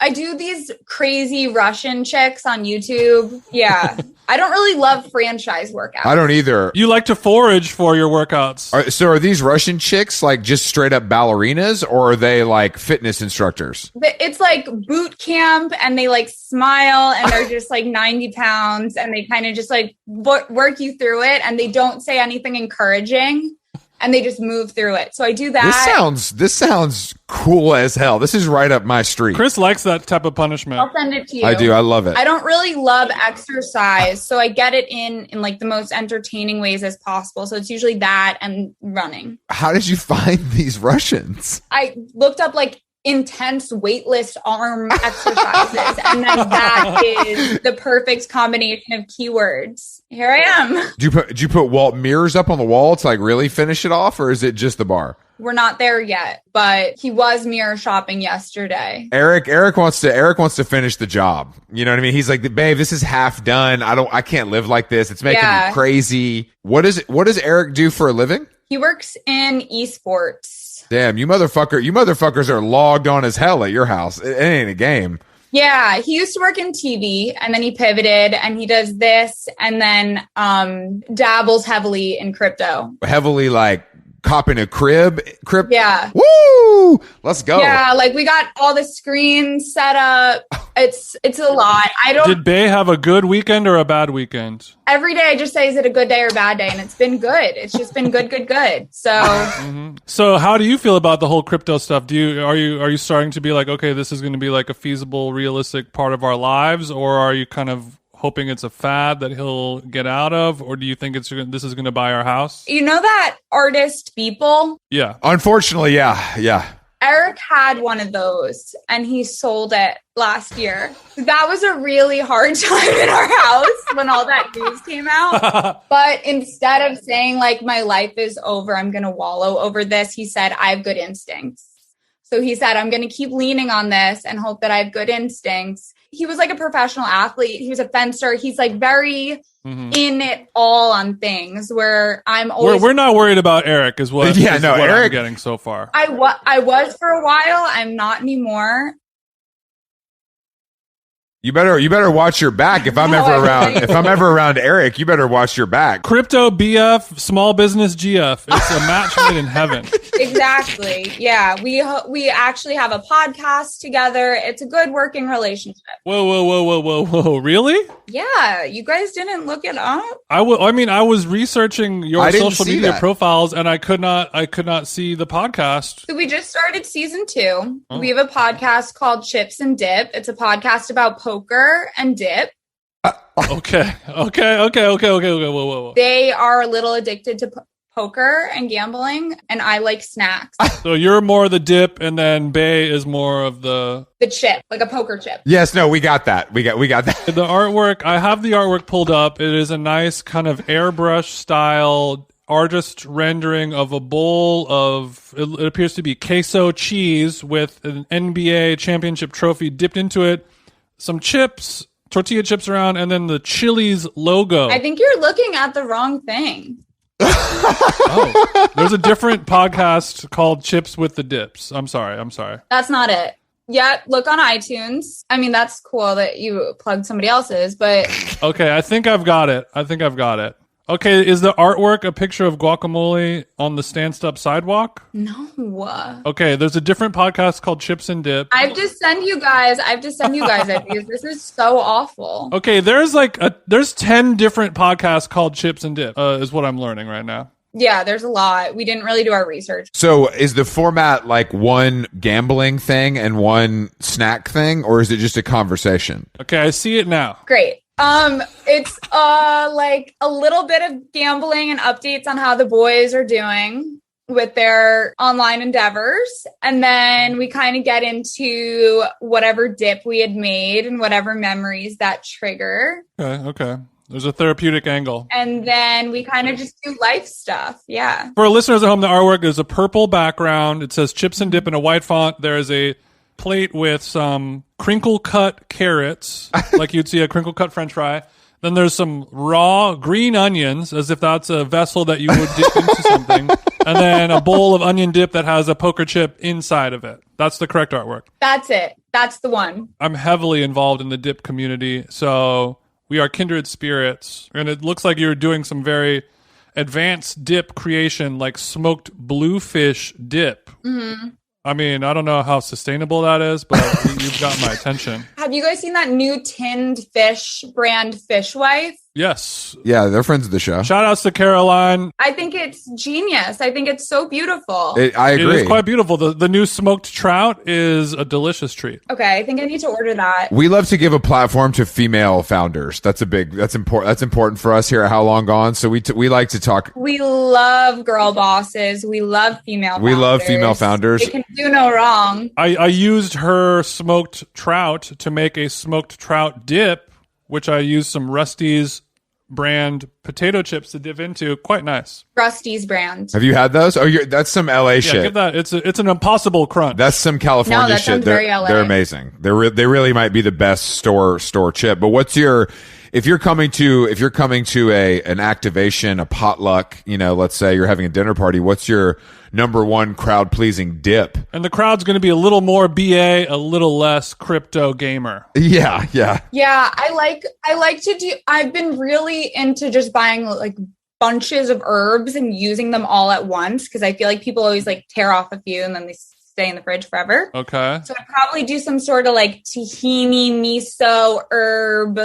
I do these crazy Russian chicks on YouTube. Yeah. I don't really love franchise workouts. I don't either. You like to forage for your workouts. So are these Russian chicks like just straight up ballerinas, or are they like fitness instructors? It's like boot camp, and they like smile, and they're just like 90 pounds, and they kind of just like work you through it, and they don't say anything encouraging, and they just move through it. So I do that. This sounds cool as hell. This is right up my street. Chris likes that type of punishment. I'll send it to you. I do. I love it. I don't really love exercise, so I get it in like the most entertaining ways as possible. So it's usually that and running. How did you find these Russians? I looked up like intense weightless arm exercises, and then that is the perfect combination of keywords. Here I am. Did you put Walt mirrors up on the wall to like really finish it off, or is it just the bar? We're not there yet, but he was mirror shopping yesterday. Eric wants to finish the job. You know what I mean? He's like, babe, this is half done. I can't live like this. It's making me crazy. What does Eric do for a living? He works in esports. Damn, you motherfuckers are logged on as hell at your house. It ain't a game. Yeah, he used to work in TV and then he pivoted and he does this and then dabbles heavily in crypto. Heavily like copping a crib. Yeah. Woo! Let's go. Yeah, like we got all the screens set up. It's a lot. Did Bay have a good weekend or a bad weekend? Every day I just say, is it a good day or a bad day? And it's been good. It's just been good. So So how do you feel about the whole crypto stuff? Are you starting to be like, okay, this is going to be like a feasible, realistic part of our lives, or are you kind of hoping it's a fad that he'll get out of, or do you think this is going to buy our house? you know that artist Beeple? Yeah. Unfortunately, yeah. Eric had one of those and he sold it last year. That was a really hard time in our house when all that news came out. But instead of saying like, my life is over, I'm going to wallow over this, he said, I have good instincts. So he said, I'm going to keep leaning on this and hope that I have good instincts. He was like a professional athlete. He was a fencer. He's like very in it all on things where I'm always... We're not worried about Eric is what, Eric, I'm getting so far. I was for a while. I'm not anymore. You better watch your back if I'm ever around. If I'm ever around Eric, you better watch your back. Crypto BF, small business GF. It's a match made in heaven. Exactly. Yeah. We actually have a podcast together. It's a good working relationship. Whoa. Really? Yeah. You guys didn't look it up? I was researching your social media that. profiles and I could not see the podcast. So we just started season 2. Oh. We have a podcast called Chips and Dip. It's a podcast about poker and dip. Okay. Whoa. They are a little addicted to poker and gambling, and I like snacks. So you're more the dip, and then Bay is more of the chip, like a poker chip. Yes, no, we got that. We got that. The artwork, I have the artwork pulled up. It is a nice kind of airbrush style artist rendering of a bowl of, it appears to be queso cheese with an NBA championship trophy dipped into it, some chips, tortilla chips around, and then the Chili's logo. I think you're looking at the wrong thing. Oh, there's a different podcast called Chips with the Dips. I'm sorry. That's not it. Yeah, look on iTunes. I mean, that's cool that you plugged somebody else's, but... Okay, I think I've got it. Okay, is the artwork a picture of guacamole on the stand-up sidewalk? No. Okay, there's a different podcast called Chips and Dip. I have to send you guys ideas. This is so awful. Okay, there's 10 different podcasts called Chips and Dip, is what I'm learning right now. Yeah, there's a lot. We didn't really do our research. So is the format like one gambling thing and one snack thing, or is it just a conversation? Okay, I see it now. Great. It's like a little bit of gambling and updates on how the boys are doing with their online endeavors. And then we kind of get into whatever dip we had made and whatever memories that trigger. Okay. There's a therapeutic angle. And then we kind of just do life stuff. Yeah. For our listeners at home, the artwork is a purple background. It says Chips and Dip in a white font. There is a plate with some crinkle cut carrots, like you'd see a crinkle cut French fry. Then there's some raw green onions, as if that's a vessel that you would dip into something. And then a bowl of onion dip that has a poker chip inside of it. That's the correct artwork. That's it. That's the one. I'm heavily involved in the dip community, so we are kindred spirits. And it looks like you're doing some very advanced dip creation, like smoked bluefish dip. Mm-hmm. I mean, I don't know how sustainable that is, but you've got my attention. Have you guys seen that new tinned fish brand Fish Wife? Yes. Yeah, they're friends of the show. Shout outs to Caroline. I think it's genius. I think it's so beautiful. I agree. It is quite beautiful. The new smoked trout is a delicious treat. Okay, I think I need to order that. We love to give a platform to female founders. That's important for us here at How Long Gone. So we like to talk. We love girl bosses. We love female founders. We love female founders. They can do no wrong. I used her smoked trout to make a smoked trout dip, which I used some Rusty's brand potato chips to dip into. Quite nice. Rusty's brand. Have you had those? Oh, that's some LA Yeah, shit. give that. It's an impossible crunch. That's some California No, that shit. sounds very LA. They're amazing. They really might be the best store chip. But if you're coming to an activation, a potluck, let's say you're having a dinner party, what's your number one crowd pleasing dip? And the crowd's going to be a little more BA, a little less crypto gamer. Yeah. Yeah, I like to do. I've been really into just buying like bunches of herbs and using them all at once because I feel like people always like tear off a few and then they stay in the fridge forever. Okay. So I'd probably do some sort of like tahini, miso, herb,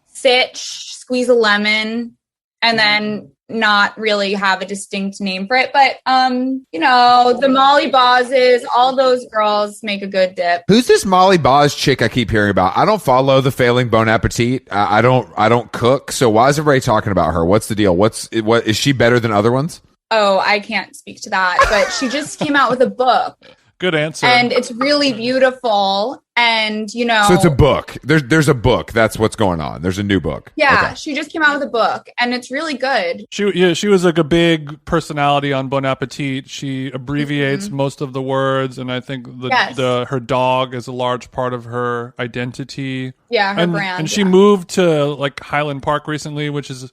sitch, squeeze a lemon, and then not really have a distinct name for it. But, the Molly Bozes, all those girls make a good dip. Who's this Molly Boz chick I keep hearing about? I don't follow the Failing Bon Appetit. I don't cook. So why is everybody talking about her? What's the deal? What is she better than other ones? Oh, I can't speak to that, but she just came out with a book. Good answer. And it's really beautiful. And, So it's a book. There's a book. That's what's going on. There's a new book. Yeah. Okay. She just came out with a book and it's really good. She was like a big personality on Bon Appetit. She abbreviates most of the words. And I think her dog is a large part of her identity. Yeah. Her brand. And she moved to like Highland Park recently, which is,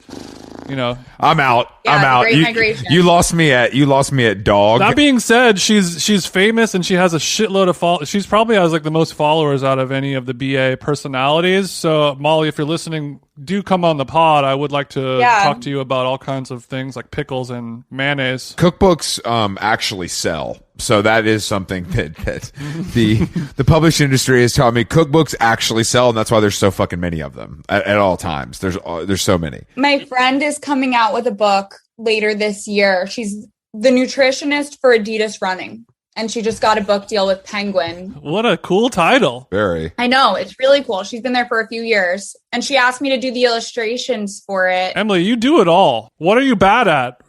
I'm out. Yeah, I'm out. Great Migration. You lost me at dog. That being said, she's famous and she has a shitload of followers. She's probably has like the most followers out of any of the BA personalities. So Molly, if you're listening, do come on the pod. I would like to talk to you about all kinds of things like pickles and mayonnaise. Cookbooks actually sell. So that is something that the published industry has taught me. Cookbooks actually sell, and that's why there's so fucking many of them at all times. There's so many. My friend is coming out with a book later this year. She's the nutritionist for Adidas Running, and she just got a book deal with Penguin. What a cool title. Very. I know. It's really cool. She's been there for a few years, and she asked me to do the illustrations for it. Emily, you do it all. What are you bad at?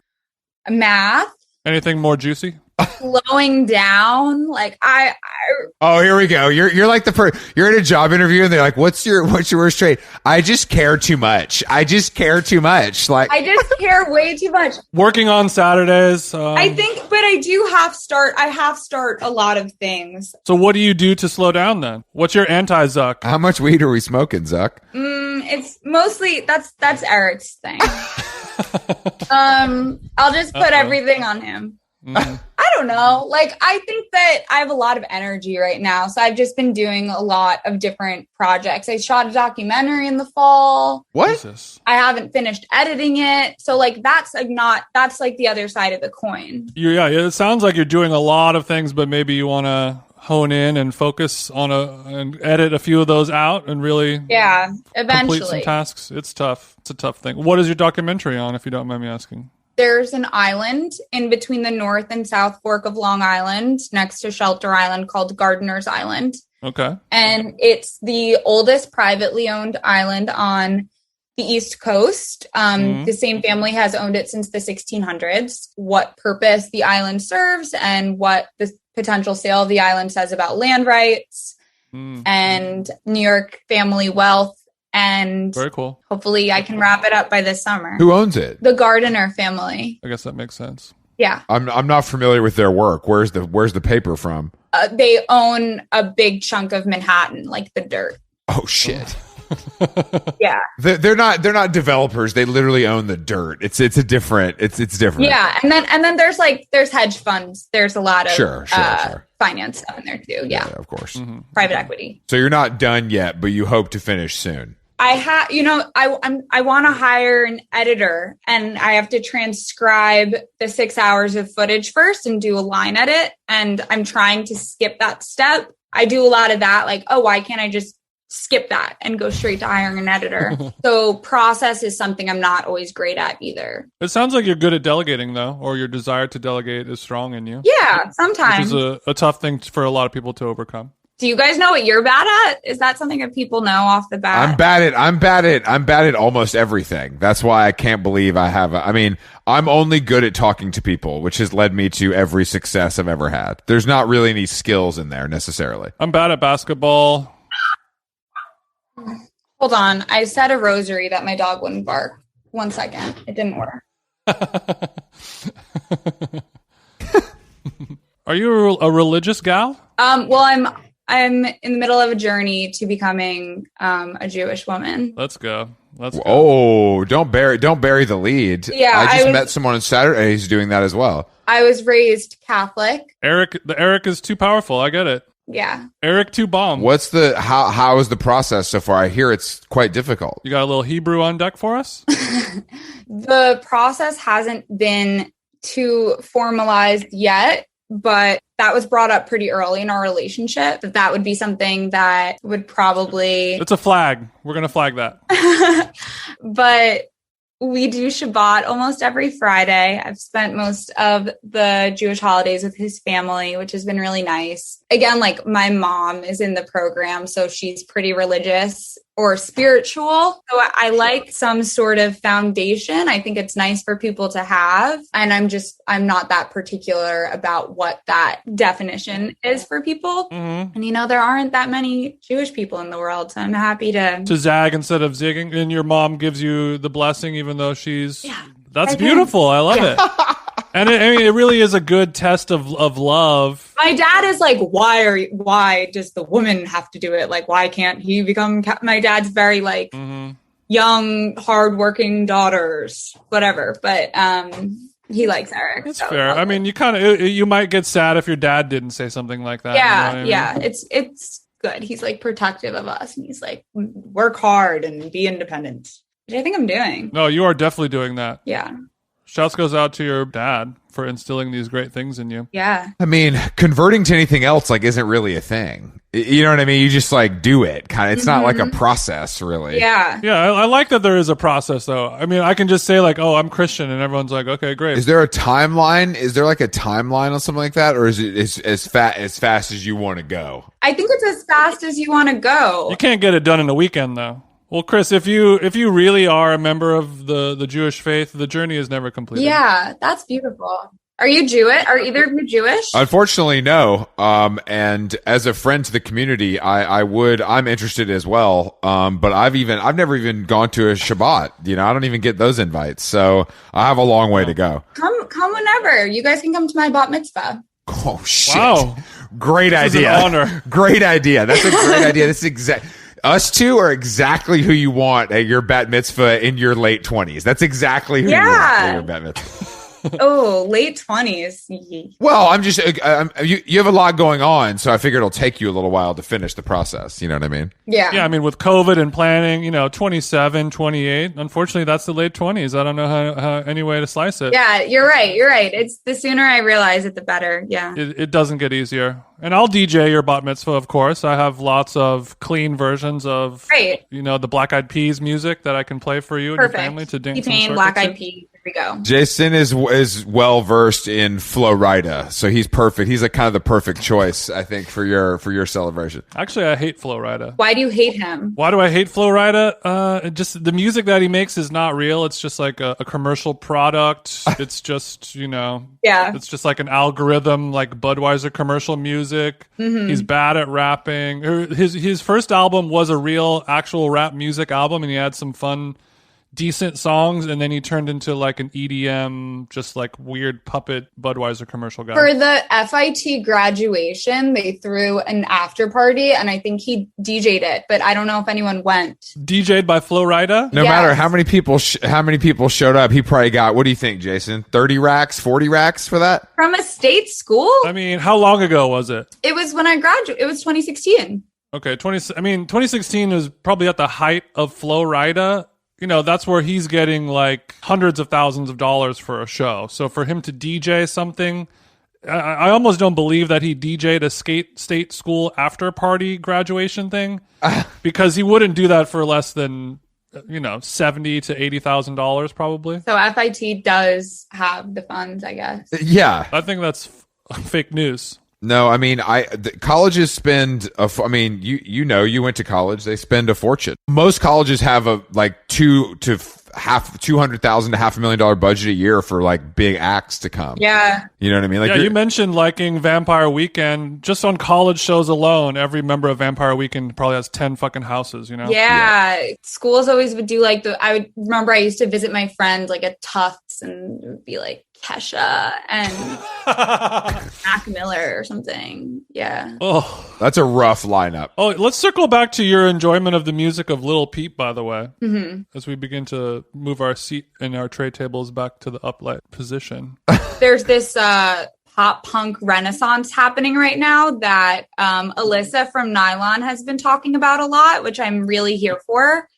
Math. Anything more juicy? Slowing down, like Oh, here we go. You're like you're in a job interview and they're like, what's your worst trait? I just care too much. Like I just care way too much. Working on Saturdays. I think, but I have start a lot of things. So what do you do to slow down then? What's your anti-Zuck? How much weed are we smoking, Zuck? It's mostly that's Eric's thing. I'll just put everything on him. I don't know. Like, I think that I have a lot of energy right now. So I've just been doing a lot of different projects. I shot a documentary in the fall. What? Jesus. I haven't finished editing it. So like, that's like the other side of the coin. Yeah. It sounds like you're doing a lot of things, but maybe you want to hone in and focus on and edit a few of those out and really eventually complete some tasks. It's tough. It's a tough thing. What is your documentary on, if you don't mind me asking? There's an island in between the North and South Fork of Long Island next to Shelter Island called Gardener's Island. Okay. And it's the oldest privately owned island on the East Coast. The same family has owned it since the 1600s. What purpose the island serves and what the potential sale of the island says about land rights and New York family wealth. And very cool. Hopefully I can wrap it up by this summer. Who owns it? The Gardiner family. I guess that makes sense. Yeah. I'm not familiar with their work. Where's the paper from? They own a big chunk of Manhattan, like the dirt. Oh shit. Yeah. They're not developers. They literally own the dirt. It's different. It's different. Yeah. And then there's hedge funds. There's a lot of sure. finance stuff in there too. Yeah. Of course. Private equity. So you're not done yet, but you hope to finish soon. I want to hire an editor and I have to transcribe the 6 hours of footage first and do a line edit. And I'm trying to skip that step. I do a lot of that. Like, oh, why can't I just skip that and go straight to hiring an editor? So process is something I'm not always great at either. It sounds like you're good at delegating though, or your desire to delegate is strong in you. Yeah, sometimes. Which is a tough thing for a lot of people to overcome. Do you guys know what you're bad at? Is that something that people know off the bat? I'm bad at almost everything. That's why I can't believe I'm only good at talking to people, which has led me to every success I've ever had. There's not really any skills in there necessarily. I'm bad at basketball. Hold on. I said a rosary that my dog wouldn't bark. 1 second. It didn't work. Are you a religious gal? Well, I'm in the middle of a journey to becoming a Jewish woman. Let's go. Oh, don't bury the lead. Yeah, I just met someone on Saturday who's doing that as well. I was raised Catholic. The Eric is too powerful. I get it. Yeah. Eric too bomb. What's how is the process so far? I hear it's quite difficult. You got a little Hebrew on deck for us? The process hasn't been too formalized yet, but that was brought up pretty early in our relationship. That would be something that would probably... It's a flag. We're going to flag that. But we do Shabbat almost every Friday. I've spent most of the Jewish holidays with his family, which has been really nice. Again, like my mom is in the program, so she's pretty religious or spiritual. So I like some sort of foundation. I think it's nice for people to have. And I'm not that particular about what that definition is for people. Mm-hmm. And there aren't that many Jewish people in the world. So I'm happy to zag instead of zigging. And your mom gives you the blessing, even though she's... Yeah. That's beautiful. I love it. And it really is a good test of love. My dad is like, why does the woman have to do it? Like, why can't he become... My dad's very like young, hardworking daughters, whatever. But he likes Eric. That's fair. I mean, you might get sad if your dad didn't say something like that. Yeah, yeah. It's good. He's like protective of us. And he's like, work hard and be independent. Which I think I'm doing. No, you are definitely doing that. Yeah. Shouts goes out to your dad for instilling these great things in you. Yeah. I mean, converting to anything else isn't really a thing. You know what I mean? You just do it. Kind of. It's not like a process, really. Yeah. Yeah. I like that there is a process, though. I mean, I can just say oh, I'm Christian, and everyone's like, okay, great. Is there a timeline? Is there a timeline on something like that, or is it as fast as you want to go? I think it's as fast as you want to go. You can't get it done in a weekend, though. Well, Chris, if you really are a member of the Jewish faith, the journey is never completed. Yeah, that's beautiful. Are you Jewish? Are either of you Jewish? Unfortunately, no. And as a friend to the community, I'm interested as well. But I've never even gone to a Shabbat. I don't even get those invites. So I have a long way to go. Come whenever. You guys can come to my bat mitzvah. Oh shit! Wow, great idea. Is an honor. Great idea. That's a great idea. This is exact. Us two are exactly who you want at your bat mitzvah in your late 20s. That's exactly who you want at your bat mitzvah. Oh, late 20s. Well, I'm just you have a lot going on, so I figure it'll take you a little while to finish the process. You know what I mean? Yeah. Yeah, I mean, with COVID and planning, 27, 28. Unfortunately, that's the late 20s. I don't know how any way to slice it. Yeah, you're right. It's the sooner I realize it, the better. Yeah. It doesn't get easier. And I'll DJ your bat mitzvah, of course. I have lots of clean versions of, the Black Eyed Peas music that I can play for you and your family to dance. T-Pain, Black Eyed Peas. Here we go. Jason is well versed in Flo Rida, so he's perfect. He's kind of the perfect choice, I think, for your celebration. Actually, I hate Flo Rida. Why do you hate him? Why do I hate Flo Rida? Just the music that he makes is not real. It's just like a commercial product. It's just it's just like an algorithm, like Budweiser commercial music. Mm-hmm. He's bad at rapping. His first album was a real, actual rap music album, and he had some fun, decent songs, and then he turned into like an EDM, just like weird puppet Budweiser commercial guy. For the FIT graduation, they threw an after party, and I think he DJ'd it, but I don't know if anyone went. DJ'd by Flo Rida? No matter how many people showed up, he probably got, what do you think, Jason? 30 racks, 40 racks for that? From a state school? I mean, how long ago was it? It was when I graduated. It was 2016. Okay, 2016 is probably at the height of Flo Rida. That's where he's getting like hundreds of thousands of dollars for a show. So for him to DJ something, I almost don't believe that he DJ'd a state school after party graduation thing, because he wouldn't do that for less than $70,000 to $80,000 probably. So FIT does have the funds, I guess. Yeah, I think that's fake news. No, I mean, colleges spend. You went to college. They spend a fortune. Most colleges have $200,000 to $500,000 budget a year for like big acts to come. Yeah. You know what I mean? Like yeah, you mentioned liking Vampire Weekend. Just on college shows alone, every member of Vampire Weekend probably has 10 fucking houses, you know? Yeah. Schools always would do like I would remember I used to visit my friends like at Tufts, and it would be like Kesha and Mac Miller or something. Yeah. Oh, that's a rough lineup. Oh, let's circle back to your enjoyment of the music of Lil Peep, by the way, as we begin to move our seat and our tray tables back to the upright position. There's this pop punk renaissance happening right now that Alyssa from Nylon has been talking about a lot, which I'm really here for.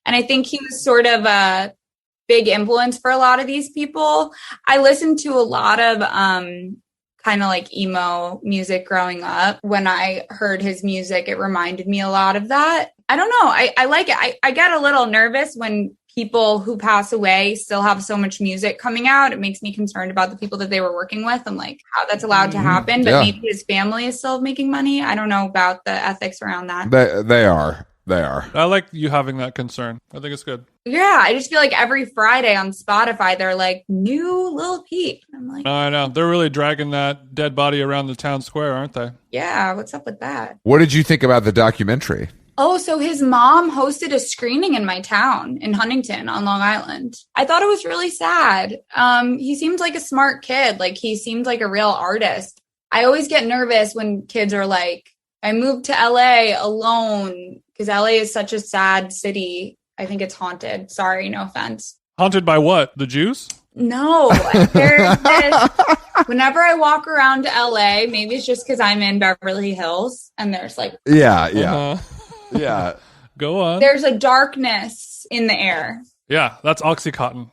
And I think he was sort of a big influence for a lot of these people. I listened to a lot of kind of like emo music growing up. When I heard his music, it reminded me a lot of that. I don't know. I like it. I get a little nervous when people who pass away still have so much music coming out. It makes me concerned about the people that they were working with and like how that's allowed to happen. But maybe his family is still making money. I don't know about the ethics around that. They are. I like you having that concern. I think it's good. Yeah, I just feel like every Friday on Spotify, they're like, new Lil Peep. I'm like, I know. They're really dragging that dead body around the town square, aren't they? Yeah, what's up with that? What did you think about the documentary? Oh, so his mom hosted a screening in my town in Huntington on Long Island. I thought it was really sad. He seemed like a smart kid. Like he seemed like a real artist. I always get nervous when kids are like, I moved to LA alone because LA is such a sad city. I think it's haunted. Sorry, no offense. Haunted by what? The Jews? No. There's this, whenever I walk around LA, maybe it's just because I'm in Beverly Hills and there's like... Yeah. Go on. There's a darkness in the air. Yeah, that's Oxycontin.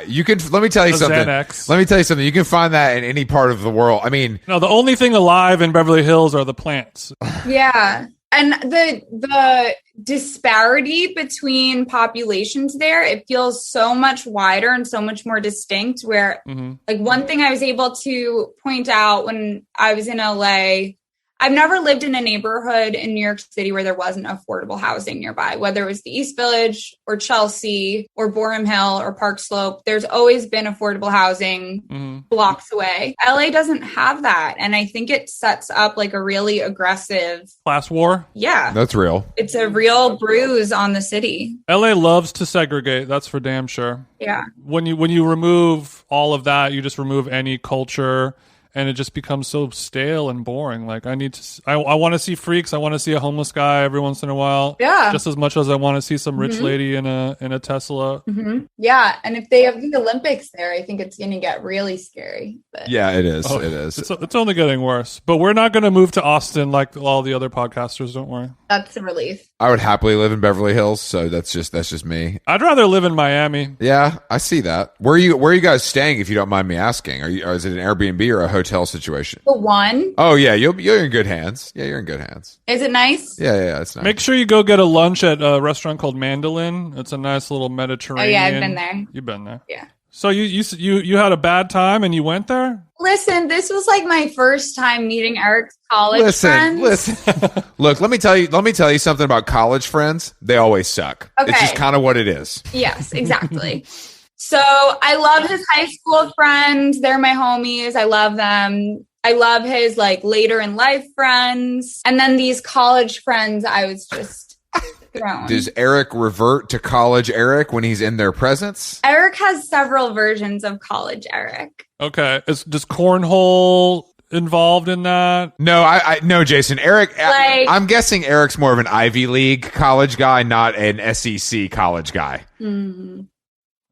You could. Let me tell you something. Xanax. Let me tell you something. You can find that in any part of the world. I mean, no, the only thing alive in Beverly Hills are the plants. Yeah, and the disparity between populations there, it feels so much wider and so much more distinct. Where, like, one thing I was able to point out when I was in LA. I've never lived in a neighborhood in New York City where there wasn't affordable housing nearby, whether it was the East Village or Chelsea or Boerum Hill or Park Slope. There's always been affordable housing blocks away. LA doesn't have that. And I think it sets up like a really aggressive class war. Yeah. That's real. It's a real bruise on the city. LA loves to segregate. That's for damn sure. Yeah. When you remove all of that, you just remove any culture. And it just becomes so stale and boring. Like I want to see freaks. I want to see a homeless guy every once in a while. Yeah. Just as much as I want to see some rich lady in a Tesla. Yeah. And if they have the Olympics there, I think it's going to get really scary. But. Yeah, it is. Oh, it is. It's only getting worse. But we're not going to move to Austin like all the other podcasters. Don't worry. That's a relief. I would happily live in Beverly Hills. So that's just me. I'd rather live in Miami. Yeah, I see that. Where are you guys staying? If you don't mind me asking, is it an Airbnb or a hotel situation? The one. Oh yeah, you're in good hands. Yeah, you're in good hands. Is it nice? Yeah, it's nice. Make sure you go get a lunch at a restaurant called Mandolin. It's a nice little Mediterranean. Oh yeah, I've been there. You've been there. Yeah. So you had a bad time and you went there? Listen, this was like my first time meeting Eric's college friends. Listen. Look, let me tell you something about college friends. They always suck. Okay. It's just kind of what it is. Yes, exactly. So I love his high school friends. They're my homies. I love them. I love his like later in life friends. And then these college friends, I was just thrown. Does Eric revert to college Eric when he's in their presence? Eric has several versions of college Eric. Okay. Does cornhole involved in that? No, I no, Jason. Eric, I'm guessing Eric's more of an Ivy League college guy, not an SEC college guy. Mm-hmm.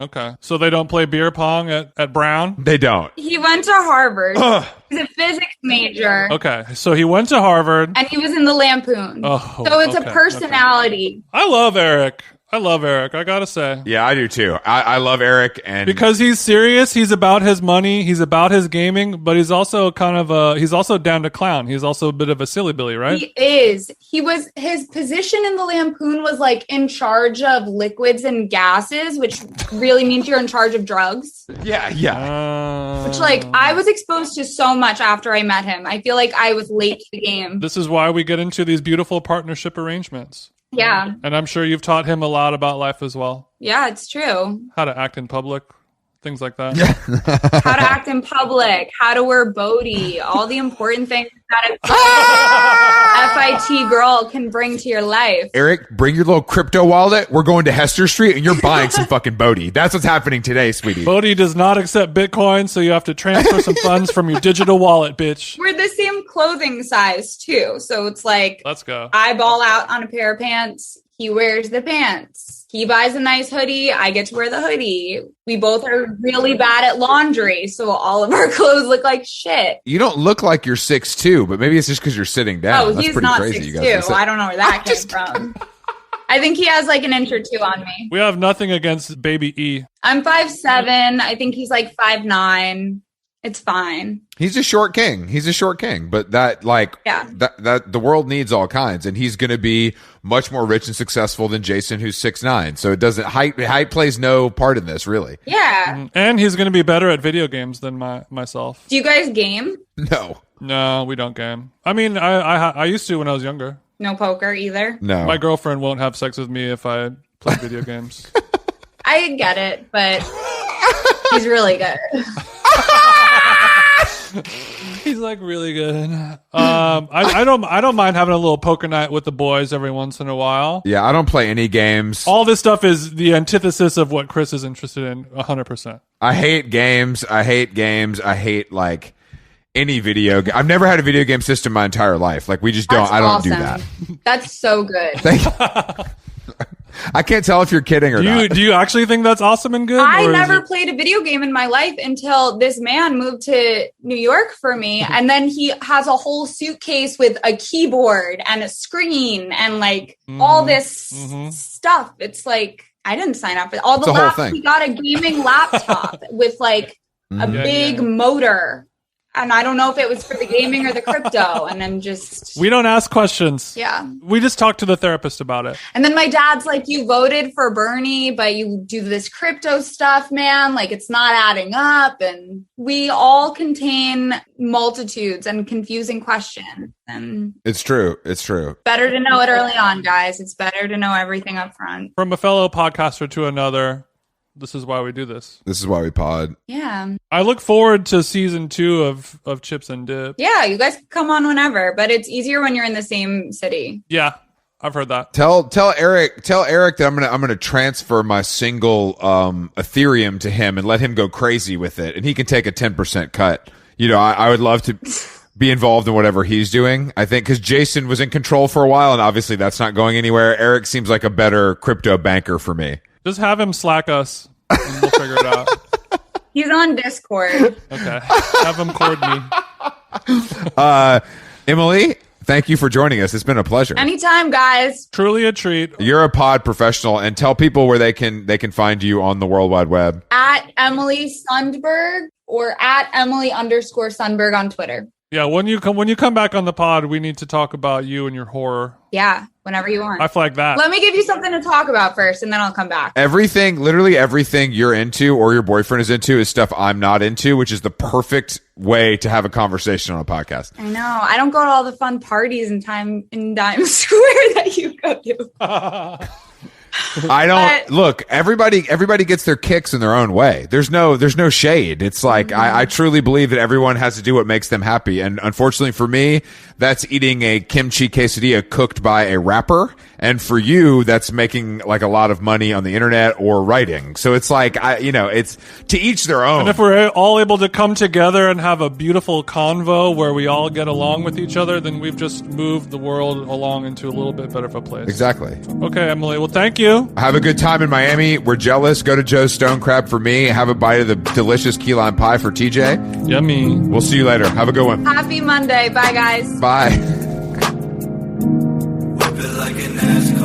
Okay. So they don't play beer pong at Brown? They don't. He went to Harvard. He's a physics major. Okay. So he went to Harvard. And he was in the Lampoon. Oh, so it's a personality. Okay. I love Eric. I gotta say. Yeah, I do too. I love Eric, and because he's serious, he's about his money, he's about his gaming, but he's also he's also down to clown. He's also a bit of a silly Billy, right? He is. His position in the Lampoon was like in charge of liquids and gases, which really means you're in charge of drugs. Yeah. Which like I was exposed to so much after I met him. I feel like I was late to the game. This is why we get into these beautiful partnership arrangements. Yeah. And I'm sure you've taught him a lot about life as well. Yeah, it's true. How to act in public, things like that. How to act in public, how to wear booty, all the important things that a FIT girl can bring to your life. Eric, bring your little crypto wallet. We're going to Hester Street and you're buying some fucking Bodhi. That's what's happening today, sweetie. Bodhi does not accept Bitcoin, so you have to transfer some funds from your digital wallet, bitch. We're the same clothing size too. So it's like, let's go. I ball out on a pair of pants. He wears the pants. He buys a nice hoodie. I get to wear the hoodie. We both are really bad at laundry, so all of our clothes look like shit. You don't look like you're 6'2", but maybe it's just because you're sitting down. Oh, That's he's pretty not crazy. 6'2". I don't know where that came from. I think he has like an inch or two on me. We have nothing against baby E. I'm 5'7". I think he's like 5'9". It's fine. He's a short king. But that, like, that the world needs all kinds, and he's going to be much more rich and successful than Jason, who's 6'9". So it doesn't height plays no part in this, really. Yeah. And he's going to be better at video games than myself. Do you guys game? No, we don't game. I mean, I used to when I was younger. No poker either. No, my girlfriend won't have sex with me if I play video games. I get it, but he's really good. He's like really good. I don't mind having a little poker night with the boys every once in a while. Yeah, I don't play any games. All this stuff is the antithesis of what Chris is interested in 100%. I hate games. I hate like any video game. I've never had a video game system my entire life. Like we just don't. I don't do that. That's so good. Thank you. I can't tell if you're kidding or not. Do you actually think that's awesome and good? I never played a video game in my life until this man moved to New York for me. And then he has a whole suitcase with a keyboard and a screen and like all this stuff. It's like, I didn't sign up for all the laptops. He got a gaming laptop with like a big motor. And I don't know if it was for the gaming or the crypto. And I'm just... We don't ask questions. Yeah. We just talk to the therapist about it. And then my dad's like, you voted for Bernie, but you do this crypto stuff, man. Like, it's not adding up. And we all contain multitudes and confusing questions. And it's true. It's true. Better to know it early on, guys. It's better to know everything up front. From a fellow podcaster to another... This is why we do this. This is why we pod. Yeah. I look forward to season 2 of Chips and Dip. Yeah, you guys can come on whenever, but it's easier when you're in the same city. Yeah, I've heard that. Tell Eric that I'm gonna transfer my single Ethereum to him and let him go crazy with it, and he can take a 10% cut. You know, I would love to be involved in whatever he's doing. I think because Jason was in control for a while, and obviously that's not going anywhere. Eric seems like a better crypto banker for me. Just have him Slack us, and we'll figure it out. He's on Discord. Okay. Have him cord me. Emily, thank you for joining us. It's been a pleasure. Anytime, guys. Truly a treat. You're a pod professional, and tell people where they can find you on the World Wide Web. At Emily Sundberg or at Emily_Sundberg on Twitter. Yeah, when you come back on the pod, we need to talk about you and your horror. Yeah, whenever you want. I flag that. Let me give you something to talk about first, and then I'll come back. Literally everything you're into or your boyfriend is into is stuff I'm not into, which is the perfect way to have a conversation on a podcast. I know. I don't go to all the fun parties in Times Square that you go to. I don't look. Everybody gets their kicks in their own way. There's no shade. It's like I truly believe that everyone has to do what makes them happy. And unfortunately for me, that's eating a kimchi quesadilla cooked by a rapper. And for you, that's making like a lot of money on the internet or writing. So it's like it's to each their own. And if we're all able to come together and have a beautiful convo where we all get along with each other, then we've just moved the world along into a little bit better of a place. Exactly. Okay, Emily. Well, thank you. Have a good time in Miami. We're jealous. Go to Joe's Stone Crab for me. Have a bite of the delicious key lime pie for TJ. Yummy. We'll see you later. Have a good one. Happy Monday. Bye, guys. Bye. Whip it like an NASCAR.